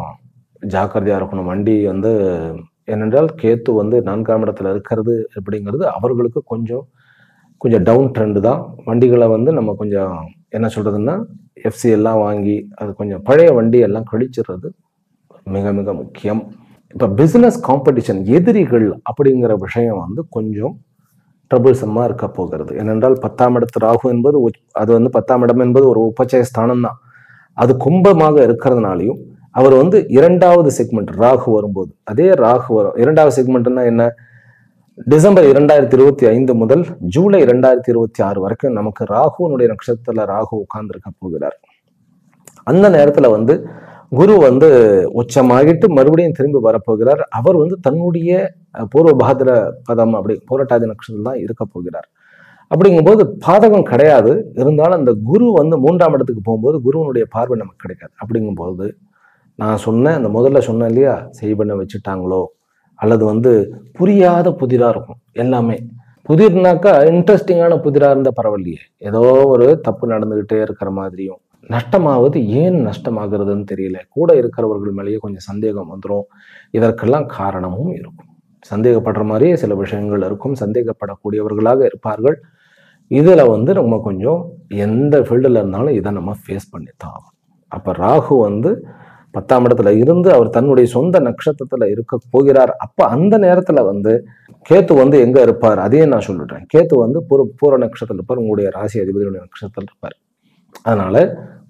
ஜாக்கிரதையா இருக்கணும். வண்டி வந்து ஏனென்றால் கேத்து வந்து 4ஆம் இடத்துல இருக்கிறது அப்படிங்கிறது அவர்களுக்கு கொஞ்சம் டவுன் ட்ரெண்டு தான். வண்டிகளை வந்து நம்ம கொஞ்சம் என்ன சொல்றதுன்னா, எஃப்சி எல்லாம் வாங்கி அது கொஞ்சம் பழைய வண்டி எல்லாம் கழிச்சிடுறது மிக மிக முக்கியம். இப்போ பிசினஸ் காம்படிஷன், எதிரிகள் அப்படிங்கிற விஷயம் வந்து கொஞ்சம் ட்ரபிள்சமா இருக்க போகிறது. ஏனென்றால் 10ஆம் இடத்து ராகு என்பது அது வந்து 10ஆம் இடம் என்பது ஒரு உபச்சய ஸ்தானம் தான். அது கும்பமாக இருக்கிறதுனாலையும் அவர் வந்து 2வது செக்மெண்ட் ராகு வரும்போது, அதே ராகு வரும். 2வது செக்மெண்ட்னா என்ன, டிசம்பர் 2025 முதல் ஜூலை 2026 வரைக்கும் நமக்கு ராகுனுடைய நட்சத்திரத்துல ராகு உட்கார்ந்து இருக்க போகிறார். அந்த நேரத்துல வந்து குரு வந்து உச்சமாகிட்டு மறுபடியும் திரும்பி வரப்போகிறார். அவர் வந்து தன்னுடைய பூர்வ பாதிர பதம் அப்படி போராட்டாதி நட்சத்திரம் தான் இருக்க போகிறார். அப்படிங்கும்போது பாதகம் கிடையாது. இருந்தாலும் அந்த குரு வந்து 3ஆம் இடத்துக்கு போகும்போது குருவனுடைய பார்வை நமக்கு கிடைக்காது. அப்படிங்கும்போது நான் சொன்னேன், அந்த முதல்ல சொன்னேன் இல்லையா, செய்வன வச்சுட்டாங்களோ, அல்லது வந்து புரியாத புதிரா இருக்கும் எல்லாமே. புதிர்னாக்கா இன்ட்ரெஸ்டிங்கான புதிரா இருந்தா பரவாயில்லையே, ஏதோ ஒரு தப்பு நடந்துகிட்டே இருக்கிற மாதிரியும், நஷ்டமாவது ஏன் நஷ்டமாகிறதுன்னு தெரியல, கூட இருக்கிறவர்கள் மேலேயே கொஞ்சம் சந்தேகம் வந்துடும். இதற்கெல்லாம் காரணமும் இருக்கும். சந்தேகப்படுற மாதிரியே சில விஷயங்கள் இருக்கும். சந்தேகப்படக்கூடியவர்களாக இருப்பார்கள். இதுல வந்து நம்ம கொஞ்சம் எந்த ஃபீல்டுல இருந்தாலும் இதை நம்ம ஃபேஸ் பண்ணித்தான் ஆகும். அப்ப ராகு வந்து 10ஆம் இடத்துல இருந்து அவர் தன்னுடைய சொந்த நட்சத்திரத்துல இருக்க போகிறார். அப்ப அந்த நேரத்துல வந்து கேத்து வந்து எங்க இருப்பார், அதையே நான் சொல்லிடுறேன். கேத்து வந்து பூர நட்சத்திரத்தில் இருப்பார், உங்களுடைய ராசி அதிபதியுடைய நட்சத்திரத்தில் இருப்பார். அதனால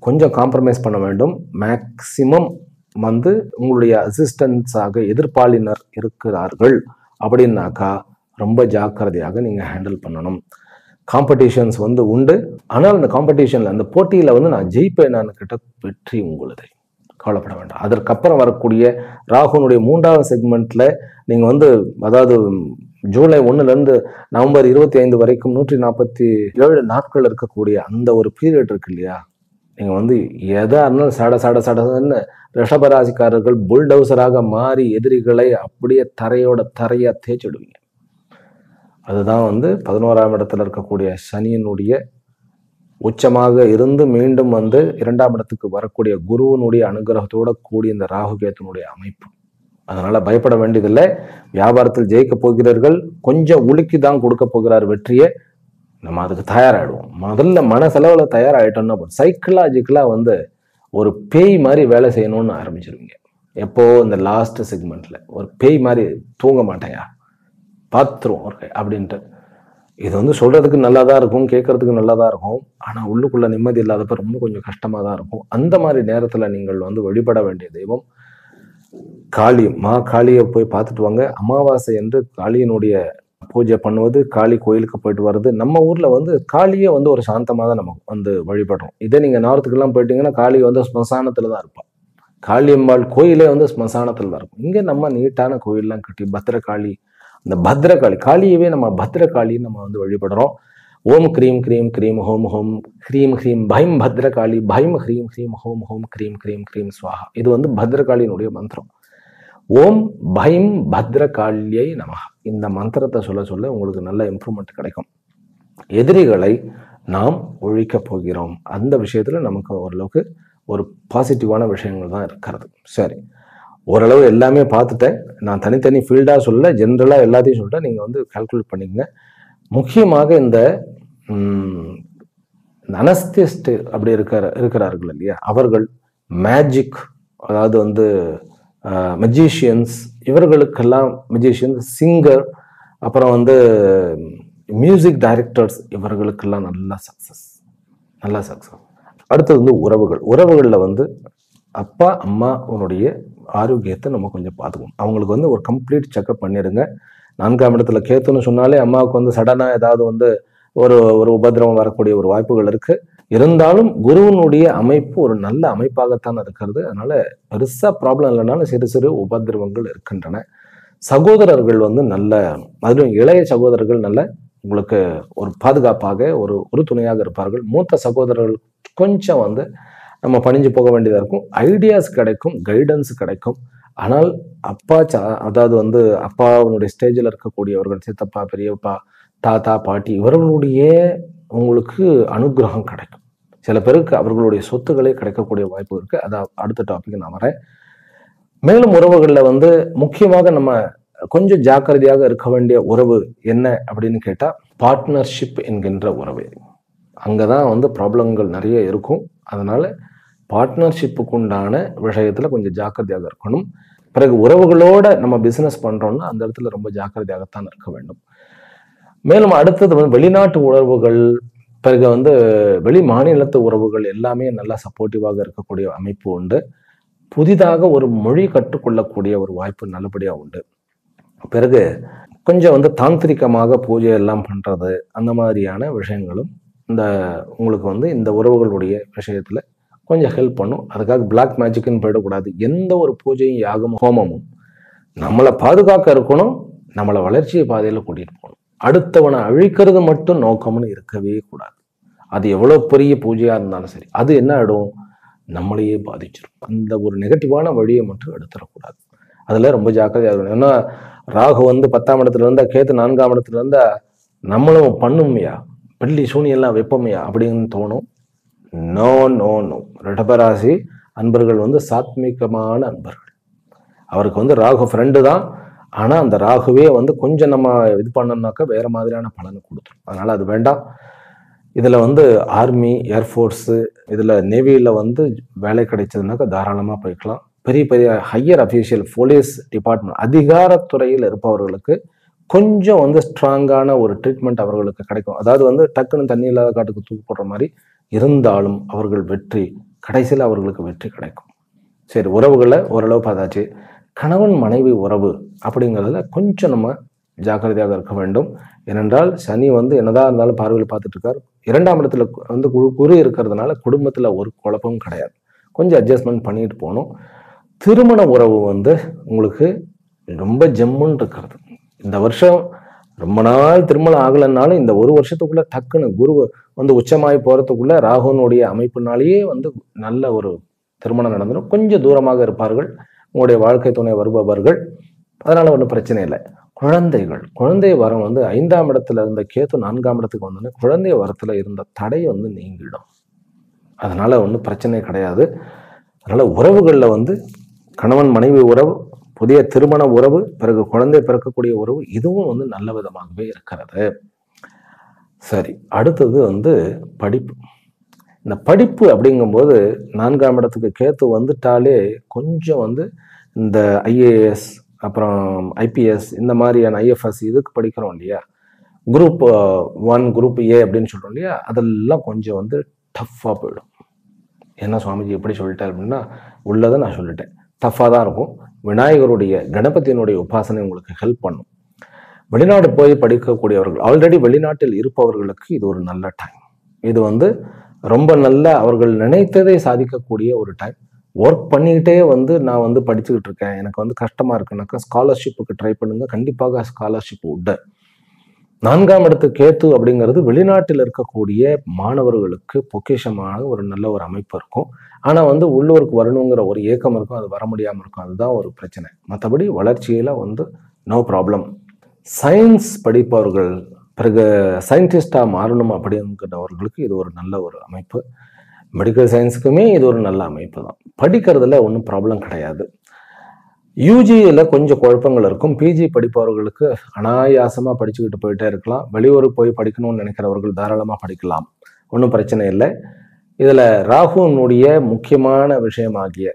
கொஞ்சம் காம்ப்ரமைஸ் பண்ண வேண்டும். மேக்சிமம் வந்து உங்களுடைய அசிஸ்டன்ஸாக எதிர்ப்பாளினர் இருக்கிறார்கள் அப்படின்னாக்கா ரொம்ப ஜாக்கிரதையாக நீங்க ஹேண்டில் பண்ணணும். காம்படிஷன்ஸ் வந்து உண்டு. ஆனால் அந்த காம்படிஷன்ல, அந்த போட்டியில வந்து நான் ஜெயிப்பேன் கிட்ட, வெற்றி உங்களுது, கவலைப்பட வேண்டாம். அதற்கப்புறம் வரக்கூடிய ராகுனுடைய 3வது செக்மெண்ட்ல நீங்க வந்து, அதாவது ஜூலை 1ல இருந்து நவம்பர் 25 வரைக்கும் 147 நாட்கள் இருக்கக்கூடிய அந்த ஒரு பீரியட் இருக்கு இல்லையா, நீங்க வந்து எதா இருந்தாலும் சடன்னு ரிஷபராசிக்காரர்கள் புல்டவுசராக மாறி எதிரிகளை அப்படியே தரையா தேய்ச்சிடுவீங்க. அதுதான் வந்து 11ஆம் இடத்துல இருக்கக்கூடிய சனியினுடைய உச்சமாக இருந்து மீண்டும் வந்து 2ஆம் இடத்துக்கு வரக்கூடிய குருவனுடைய அனுகிரகத்தோட கூடிய இந்த ராகுகேதனுடைய அமைப்பு. அதனால பயப்பட வேண்டியதில்லை. வியாபாரத்தில் ஜெயிக்க போகிறீர்கள். கொஞ்சம் உலுக்கி தான் கொடுக்க போகிறார் வெற்றியை. நம்ம அதுக்கு தயாராகிடுவோம். முதல்ல மனசெலவுல தயாராகிட்டோம்னா சைக்கலாஜிக்கலா வந்து ஒரு பேய் மாதிரி வேலை செய்யணும்னு ஆரம்பிச்சிருவீங்க. எப்போ இந்த லாஸ்ட் செக்மெண்ட்ல ஒரு பேய் மாதிரி தூங்க மாட்டேயா, பார்த்துருவோம் அப்படின்ட்டு. இது வந்து சொல்றதுக்கு நல்லா தான் இருக்கும், கேட்கறதுக்கு நல்லா தான் இருக்கும். ஆனா உள்ளுக்குள்ள நிம்மதி இல்லாதப்ப ரொம்ப கொஞ்சம் கஷ்டமா தான் இருக்கும். அந்த மாதிரி நேரத்துல நீங்கள் வந்து வழிபட வேண்டிய தெய்வம் காளி. காளியை போய் பார்த்துட்டு வாங்க. அமாவாசை என்று காளியினுடைய பூஜை பண்ணுவது, காளி கோயிலுக்கு போயிட்டு வர்றது. நம்ம ஊர்ல வந்து காளியே வந்து ஒரு சாந்தமா தான் நம்ம வந்து வழிபடுறோம். இதே நீங்க நார்த்துக்கெல்லாம் போயிட்டீங்கன்னா காளி வந்து ஸ்மசானத்துல தான் இருப்பா. காளியம்பாள் கோயிலே வந்து ஸ்மசானத்துல தான் இருக்கும். இங்க நம்ம நீட்டான கோயில்லாம் கட்டி பத்திரகாளி, அந்த பத்ரகாளி காளியவே நம்ம பத்ரகாளின்னு நம்ம வந்து வழிபடுறோம். ஓம் கிரீம் கிரீம் கிரீம் ஹோம் ஹோம் ஹ்ரீம் ஹ்ரீம் பைம் பத்ரகாளி பைம் ஹ்ரீம் ஹ்ரீம் ஹோம் ஹோம் கிரீம் கிரீம் கிரீம் ஸ்வாஹா. இது வந்து பத்ரகாளியினுடைய மந்திரம். ஓம் பைம் பத்ரகாளியை நமஹ. இந்த மந்திரத்தை சொல்ல சொல்ல உங்களுக்கு நல்ல இம்ப்ரூவ்மெண்ட் கிடைக்கும். எதிரிகளை நாம் ஒழிக்க போகிறோம். அந்த விஷயத்துல நமக்கு ஓரளவுக்கு ஒரு பாசிட்டிவான விஷயங்கள் தான் இருக்கிறது. சரி, ஓரளவு எல்லாமே பார்த்துட்டேன். நான் தனித்தனி ஃபீல்டாக சொல்ல, ஜென்ரலாக எல்லாத்தையும் சொல்லிட்டேன். நீங்கள் வந்து கால்குலேட் பண்ணிக்கங்க. முக்கியமாக இந்த அனஸ்திஸ்ட் அப்படி இருக்கிறார்கள் இல்லையா, அவர்கள் மேஜிக், அதாவது வந்து மெஜிஷியன்ஸ், இவர்களுக்கெல்லாம் மெஜிஷியன்ஸ், சிங்கர், அப்புறம் வந்து மியூசிக் டைரக்டர்ஸ், இவர்களுக்கெல்லாம் நல்ல சக்ஸஸ். அடுத்தது வந்து உறவுகளில் வந்து அப்பா அம்மா உன்னுடைய ஆரோக்கியத்தை நம்ம கொஞ்சம் பார்த்துக்கணும். அவங்களுக்கு வந்து ஒரு கம்ப்ளீட் செக்அப் பண்ணிடுங்க. 4ஆம் இடத்துல கேத்துன்னு சொன்னாலே அம்மாவுக்கு வந்து சடனாக ஏதாவது வந்து ஒரு உபதிரவம் வரக்கூடிய ஒரு வாய்ப்புகள் இருக்கு. இருந்தாலும் குருவினுடைய அமைப்பு ஒரு நல்ல அமைப்பாகத்தான் இருக்கிறது. அதனால பெருசா ப்ராப்ளம் இல்லைனாலும் சிறு சிறு உபதிரவங்கள் இருக்கின்றன. சகோதரர்கள் வந்து நல்ல, அதுவும் இளைய சகோதரர்கள் நல்ல உங்களுக்கு ஒரு பாதுகாப்பாக ஒரு துணையாக இருப்பார்கள். மூத்த சகோதரர்கள் கொஞ்சம் வந்து நம்ம பணிஞ்சு போக வேண்டியதாக இருக்கும். ஐடியாஸ் கிடைக்கும், கைடன்ஸ் கிடைக்கும். ஆனால் அதாவது வந்து அப்பாவுடைய ஸ்டேஜில் இருக்கக்கூடியவர்கள், சித்தப்பா, பெரியப்பா, தாத்தா, பாட்டி, இவர்களுடைய உங்களுக்கு அனுகிரகம் கிடைக்கும். சில பேருக்கு அவர்களுடைய சொத்துக்களே கிடைக்கக்கூடிய வாய்ப்பு இருக்கு. அதான் அடுத்த டாபிக் நான் வரேன். மேலும் உறவுகளில் வந்து முக்கியமாக நம்ம கொஞ்சம் ஜாக்கிரதையாக இருக்க வேண்டிய உறவு என்ன அப்படின்னு கேட்டா, பார்ட்னர்ஷிப் என்கின்ற உறவு. அங்கதான் வந்து ப்ராப்ளங்கள் நிறைய இருக்கும். அதனால பார்ட்னர்ஷிப்புக்கு உண்டான விஷயத்துல கொஞ்சம் ஜாக்கிரதையாக இருக்கணும். பிறகு உறவுகளோட நம்ம பிசினஸ் பண்றோம்னா அந்த இடத்துல ரொம்ப ஜாக்கிரதையாகத்தான் இருக்க வேண்டும். மேலும் அடுத்தது வந்து வெளிநாட்டு உறவுகள், பிறகு வந்து வெளி மாநிலத்து உறவுகள் எல்லாமே நல்லா சப்போர்ட்டிவாக இருக்கக்கூடிய அமைப்பு உண்டு. புதிதாக ஒரு மொழி கற்றுக்கொள்ளக்கூடிய ஒரு வாய்ப்பு நல்லபடியா உண்டு. பிறகு கொஞ்சம் வந்து தாந்திரிகமாக பூஜை எல்லாம் பண்றது, அந்த மாதிரியான விஷயங்களும் இந்த உங்களுக்கு வந்து இந்த உறவுகளுடைய விஷயத்துல கொஞ்சம் ஹெல்ப் பண்ணும். அதுக்காக பிளாக் மேஜிக்னு போயிடக்கூடாது. எந்த ஒரு பூஜையும், யாகமும், ஹோமமும் நம்மளை பாதுகாக்க இருக்கணும், நம்மளை வளர்ச்சியை பாதையில கூட்டிட்டு போகணும். அடுத்தவனை அழிக்கிறது மட்டும் நோக்கம்னு இருக்கவே கூடாது. அது எவ்வளவு பெரிய பூஜையா இருந்தாலும் சரி, அது என்ன ஆயிடும், நம்மளையே பாதிச்சிடும். அந்த ஒரு நெகட்டிவான வழியை மட்டும் எடுத்துடக்கூடாது. அதுல ரொம்ப ஜாக்கிரதையாக இருக்கணும். ஏன்னா ராகு வந்து 10ஆம் இடத்துல இருந்தா, கேத்து 4ஆம் இடத்துல இருந்தா நம்மளும் பண்ணுமையா, பள்ளி சூனியெல்லாம் வைப்போமையா அப்படின்னு தோணும். No no no. ரிஷபராசி அன்பர்கள் வந்து சாத்மீகமான அன்பர்கள். அவருக்கு வந்து ராகு ஃப்ரெண்டு தான். ஆனா அந்த ராகுவே வந்து கொஞ்சம் நம்ம இது பண்ணோம்னாக்கா வேற மாதிரியான பலனை கொடுத்துரும். அதனால அது வேண்டாம். இதுல வந்து ஆர்மி, ஏர்ஃபோர்ஸு, இதுல நேவியில வந்து வேலை கிடைச்சதுனாக்கா தாராளமா போய்க்கலாம். பெரிய பெரிய ஹையர் அஃபீஷியல், போலீஸ் டிபார்ட்மெண்ட், அதிகாரத்துறையில் இருப்பவர்களுக்கு கொஞ்சம் வந்து ஸ்ட்ராங்கான ஒரு ட்ரீட்மெண்ட் அவர்களுக்கு கிடைக்கும். அதாவது வந்து டக்குன்னு தண்ணி இல்லாத காட்டுக்கு தூக்கி போடுற மாதிரி இருந்தாலும் அவர்கள் வெற்றி, கடைசியில் அவர்களுக்கு வெற்றி கிடைக்கும். சரி, உறவுகளை ஓரளவு பார்த்தாச்சு. கணவன் மனைவி உறவு அப்படிங்கிறதுல கொஞ்சம் நம்ம ஜாக்கிரதையாக இருக்க வேண்டும். ஏனென்றால் சனி வந்து என்னதான் இருந்தாலும் பார்வையில் பார்த்துட்டு இருக்காரு. 2ஆம் இடத்துல வந்து குரு இருக்கிறதுனால குடும்பத்துல ஒரு குழப்பமும் கிடையாது. கொஞ்சம் அட்ஜஸ்ட்மெண்ட் பண்ணிட்டு போகணும். திருமண உறவு வந்து உங்களுக்கு ரொம்ப ஜம்முன்னு இருக்கிறது. இந்த வருஷம் ரொம்ப நாள் திருமணம் ஆகலைன்னாலும் இந்த ஒரு வருஷத்துக்குள்ள டக்குன்னு குரு வந்து உச்சமாய் போறதுக்குள்ள ராகுனுடைய அமைப்புனாலேயே வந்து நல்ல ஒரு திருமணம் நடந்துடும். கொஞ்சம் தூரமாக இருப்பார்கள் உங்களுடைய வாழ்க்கை துணை வருபவர்கள். அதனால ஒன்றும் பிரச்சனை இல்லை. குழந்தை வரம் வந்து 5ஆம் இடத்துல இருந்த கேத்து 4ஆம் இடத்துக்கு வந்தோடனே குழந்தை வரத்துல இருந்த தடை வந்து நீங்கிடும். அதனால ஒன்றும் பிரச்சனை கிடையாது. அதனால உறவுகள்ல வந்து கணவன் மனைவி உறவு, புதிய திருமண உறவு, பிறகு குழந்தை பிறக்கக்கூடிய உறவு, இதுவும் வந்து நல்ல விதமாகவே இருக்கிறது. சரி, அடுத்தது வந்து படிப்பு. இந்த படிப்பு அப்படிங்கும்போது 4ஆம் இடத்துக்கு கேத்து வந்துட்டாலே கொஞ்சம் வந்து இந்த IAS, அப்புறம் IPS, இந்த மாதிரியான IFS இதுக்கு படிக்கிறோம் இல்லையா, குரூப் 1 குரூப் ஏ அப்படின்னு சொல்கிறோம் இல்லையா, அதெல்லாம் கொஞ்சம் வந்து டஃப்பாக போயிடும். என்ன சுவாமிஜி எப்படி சொல்லிட்டார் அப்படின்னா, உள்ளதை நான் சொல்லிட்டேன். டஃப்பாக தான் இருக்கும். விநாயகருடைய கணபதியினுடைய உபாசனை உங்களுக்கு ஹெல்ப் பண்ணும். வெளிநாடு போய் படிக்கக்கூடியவர்கள், ஆல்ரெடி வெளிநாட்டில் இருப்பவர்களுக்கு இது ஒரு நல்ல டைம். இது வந்து ரொம்ப நல்ல அவர்கள் நினைத்ததை சாதிக்கக்கூடிய ஒரு டைம். ஒர்க் பண்ணிக்கிட்டே வந்து நான் வந்து படிச்சுக்கிட்டு இருக்கேன், எனக்கு வந்து கஷ்டமாக இருக்குனாக்கா ஸ்காலர்ஷிப்புக்கு ட்ரை பண்ணுங்க. கண்டிப்பாக ஸ்காலர்ஷிப் உண்டு. 4ஆம் இடத்து கேத்து அப்படிங்கிறது வெளிநாட்டில் இருக்கக்கூடிய மாணவர்களுக்கு பொக்கிஷமான ஒரு நல்ல ஒரு அமைப்பு இருக்கும். ஆனால் வந்து உள்ளூருக்கு வரணுங்கிற ஒரு ஏக்கம் இருக்கும், அது வர முடியாமல் இருக்கும். அதுதான் ஒரு பிரச்சனை. மற்றபடி வளர்ச்சியில் வந்து நோ ப்ராப்ளம். சயின்ஸ் படிப்பவர்கள், பிறகு சயின்டிஸ்டாக மாறணும் அப்படிங்கிறவர்களுக்கு இது ஒரு நல்ல ஒரு அமைப்பு. மெடிக்கல் சயின்ஸுக்குமே இது ஒரு நல்ல அமைப்பு தான். படிக்கிறதுல ஒன்றும் ப்ராப்ளம் கிடையாது. யூஜியில் கொஞ்சம் குழப்பங்கள் இருக்கும். பிஜி படிப்பவர்களுக்கு அனாயாசமாக படிச்சுக்கிட்டு போயிட்டே இருக்கலாம். வெளியூருக்கு போய் படிக்கணும்னு நினைக்கிறவர்கள் தாராளமாக படிக்கலாம், ஒன்றும் பிரச்சனை இல்லை. இதில் ராகுனுடைய முக்கியமான விஷயமாகிய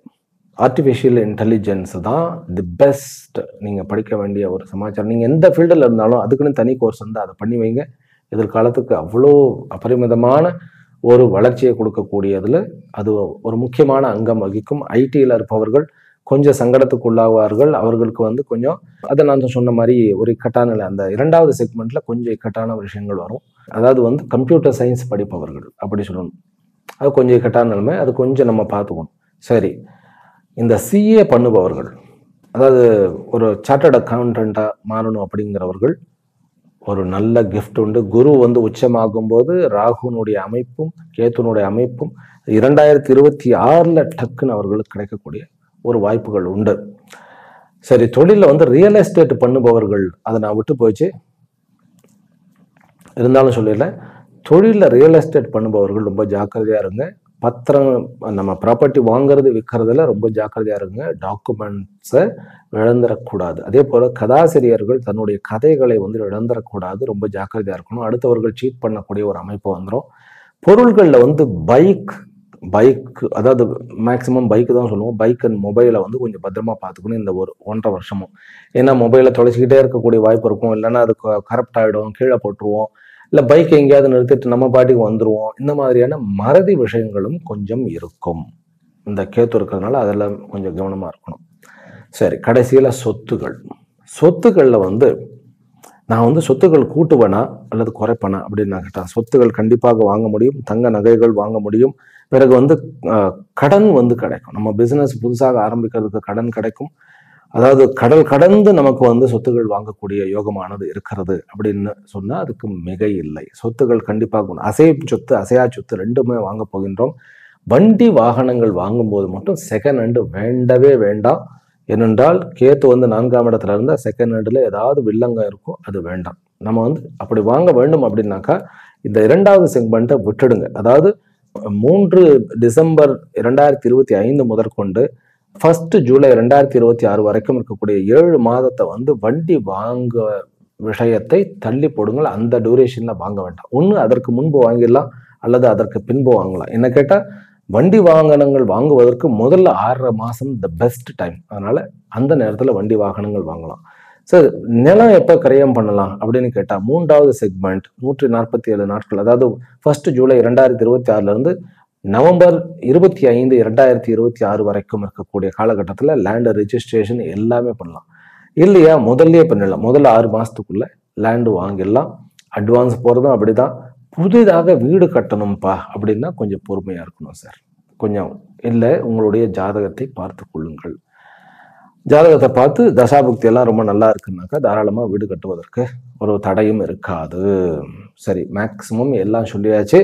ஆர்டிஃபிஷியல் இன்டெலிஜென்ஸ் தான் தி பெஸ்ட். நீங்கள் படிக்க வேண்டிய ஒரு சமாச்சாரம். நீங்கள் எந்த ஃபீல்டில் இருந்தாலும் அதுக்குன்னு தனி கோர்ஸ் வந்து அதை பண்ணி வைங்க. எதிர்காலத்துக்கு அவ்வளோ அபரிமிதமான ஒரு வளர்ச்சியை கொடுக்கக்கூடியதில் அது ஒரு முக்கியமான அங்கம் வகிக்கும். ஐடியில் இருப்பவர்கள் கொஞ்சம் சங்கடத்துக்கு உள்ளாவார்கள். அவர்களுக்கு வந்து கொஞ்சம், அதை நான் சொன்ன மாதிரி ஒரு இக்கட்டான நிலை, அந்த 2வது செக்மெண்ட்ல கொஞ்சம் இக்கட்டான விஷயங்கள் வரும். அதாவது வந்து கம்ப்யூட்டர் சயின்ஸ் படிப்பவர்கள் அப்படி சொல்லணும், அது கொஞ்சம் இக்கட்டான நிலைமை. அது கொஞ்சம் நம்ம பார்த்துக்கணும். சரி, இந்த சிஏ பண்ணுபவர்கள், அதாவது ஒரு சார்ட்டர்ட் அக்கௌண்டண்ட்டாக மாறணும் அப்படிங்கிறவர்கள் ஒரு நல்ல கிஃப்ட் உண்டு. குரு வந்து உச்சமாகும் போது ராகுனுடைய அமைப்பும் கேத்துனுடைய அமைப்பும் 2026 டக்குன்னு அவர்களுக்கு கிடைக்கக்கூடிய ஒரு வாய்ப்புகள் உண்டு. சரி, தொழிலில் வந்து ரியல் எஸ்டேட் பண்ணுபவர்கள், அதை நான் விட்டு போயிடுச்சு இருந்தாலும் சொல்லிடல. தொழிலில் ரியல் எஸ்டேட் பண்ணுபவர்கள் ரொம்ப ஜாக்கிரதையாக இருங்க. பத்திரம், நம்ம ப்ராப்பர்ட்டி வாங்குறது விற்கிறதுல ரொம்ப ஜாக்கிரதையாக இருங்க. டாக்குமெண்ட்ஸை இழந்துடக்கூடாது. அதே போல் கதாசிரியர்கள் தன்னுடைய கதைகளை வந்து இழந்துடக்கூடாது, ரொம்ப ஜாக்கிரதையாக இருக்கணும். அடுத்தவர்கள் சீட் பண்ணக்கூடிய ஒரு அமைப்பு வந்துடும். பொருள்களில் வந்து பைக், அதாவது மேக்ஸிமம் பைக்கு தான் சொல்லுவோம். பைக் அண்ட் மொபைலை வந்து கொஞ்சம் பத்திரமா பார்த்துக்கணும் இந்த ஒரு 1.5 வருஷமும். ஏன்னா மொபைலை தொலைச்சிக்கிட்டே இருக்கக்கூடிய வாய்ப்பு இருக்கும். இல்லைன்னா அது கரப்ட் ஆகிடும், கீழே போட்டுருவோம். இல்லை பைக் எங்கேயாவது நிறுத்திட்டு நம்ம பாட்டுக்கு வந்துடுவோம். இந்த மாதிரியான மறதி விஷயங்களும் கொஞ்சம் இருக்கும். இந்த கேத்து இருக்கிறதுனால அதெல்லாம் கொஞ்சம் கவனமாக இருக்கணும். சரி, கடைசியில் சொத்துக்களில் வந்து நான் வந்து சொத்துக்கள் கூட்டுவேனா அல்லது குறைப்பேனா அப்படின்னு நான் கேட்டேன். சொத்துக்கள் கண்டிப்பாக வாங்க முடியும், தங்க நகைகள் வாங்க முடியும். பிறகு வந்து கடன் வந்து கிடைக்கும். நம்ம பிஸ்னஸ் புதுசாக ஆரம்பிக்கிறதுக்கு கடன் கிடைக்கும். அதாவது கடல் கடந்து நமக்கு வந்து சொத்துக்கள் வாங்கக்கூடிய யோகமானது இருக்கிறது அப்படின்னு சொன்னால் அதுக்கு மிகை இல்லை. சொத்துக்கள் கண்டிப்பாக அசையா சொத்து ரெண்டுமே வாங்க போகின்றோம். வண்டி வாகனங்கள் வாங்கும்போது மட்டும் செகண்ட் ஹேண்டு வேண்டவே வேண்டாம். ஏனென்றால் கேத்து வந்து 4ஆம் இடத்துல இருந்தால் செகண்ட் ஹேண்டில் ஏதாவது வில்லங்க இருக்கும், அது வேண்டாம். நம்ம வந்து அப்படி வாங்க வேண்டும் அப்படின்னாக்கா இந்த 2வது செக்மெண்ட்டை விட்டுடுங்க. அதாவது 3 டிசம்பர் 2025 முதற்கொண்டு 1 ஜூலை 2026 வரைக்கும் இருக்கக்கூடிய 7 மாதத்தை வந்து வண்டி வாங்க விஷயத்தை தள்ளி போடுங்கள். அந்த டியூரேஷன்ல வாங்க வேண்டாம். ஒன்று அதற்கு முன்பு வாங்கிடலாம் அல்லது அதற்கு பின்பு வாங்கலாம். என்ன கேட்டால் வண்டி வாகனங்கள் வாங்குவதற்கு முதல்ல 6 மாதம் த பெஸ்ட் டைம். அதனால அந்த நேரத்தில் வண்டி வாகனங்கள் வாங்கலாம். சார், நிலம் எப்போ கிரயம் பண்ணலாம் அப்படின்னு கேட்டால் 3வது செக்மெண்ட் 147 நாட்கள், அதாவது 1 ஜூலை 2026 நவம்பர் 25, 2026 வரைக்கும் இருக்கக்கூடிய காலகட்டத்தில் லேண்டு ரெஜிஸ்ட்ரேஷன் எல்லாமே பண்ணலாம். இல்லையா முதல்லையே பண்ணிடலாம். முதல்ல 6 மாதத்துக்குள்ள லேண்டு வாங்கிடலாம். அட்வான்ஸ் போகிறதும் அப்படிதான். புதிதாக வீடு கட்டணும்ப்பா அப்படின்னா கொஞ்சம் பொறுமையாக இருக்கணும் சார். கொஞ்சம் இல்லை, உங்களுடைய ஜாதகத்தை பார்த்து கொள்ளுங்கள். ஜாதகத்தை பார்த்து தசாபுக்தி எல்லாம் ரொம்ப நல்லா இருக்குன்னாக்கா தாராளமாக வீடு கட்டுவதற்கு ஒரு தடையும் இருக்காது. சரி, மேக்சிமம் எல்லாம் சொல்லியாச்சு.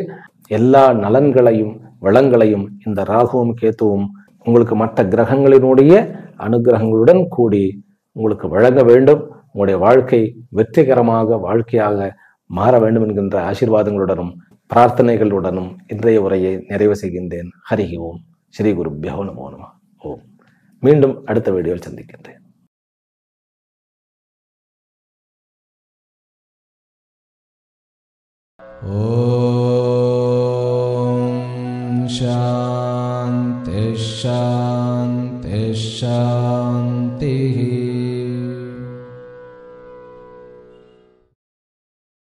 எல்லா நலன்களையும் வளங்களையும் இந்த ராகுவும் கேத்துவும் உங்களுக்கு மற்ற கிரகங்களினுடைய அனுகிரகங்களுடன் கூடி உங்களுக்கு வழங்க வேண்டும். உங்களுடைய வாழ்க்கை வெற்றிகரமாக வாழ்க்கையாக மாற வேண்டும் என்கின்ற ஆசீர்வாதங்களுடனும் பிரார்த்தனைகளுடனும் இன்றைய உரையை நிறைவு செய்கின்றேன். ஹரிஹி ஓம். ஸ்ரீ குருப்யோ நமோ நம. ஓம். மீண்டும் அடுத்த வீடியோவில் சந்திக்கின்றேன். ஓம் சாந்தி சாந்தி சாந்தி.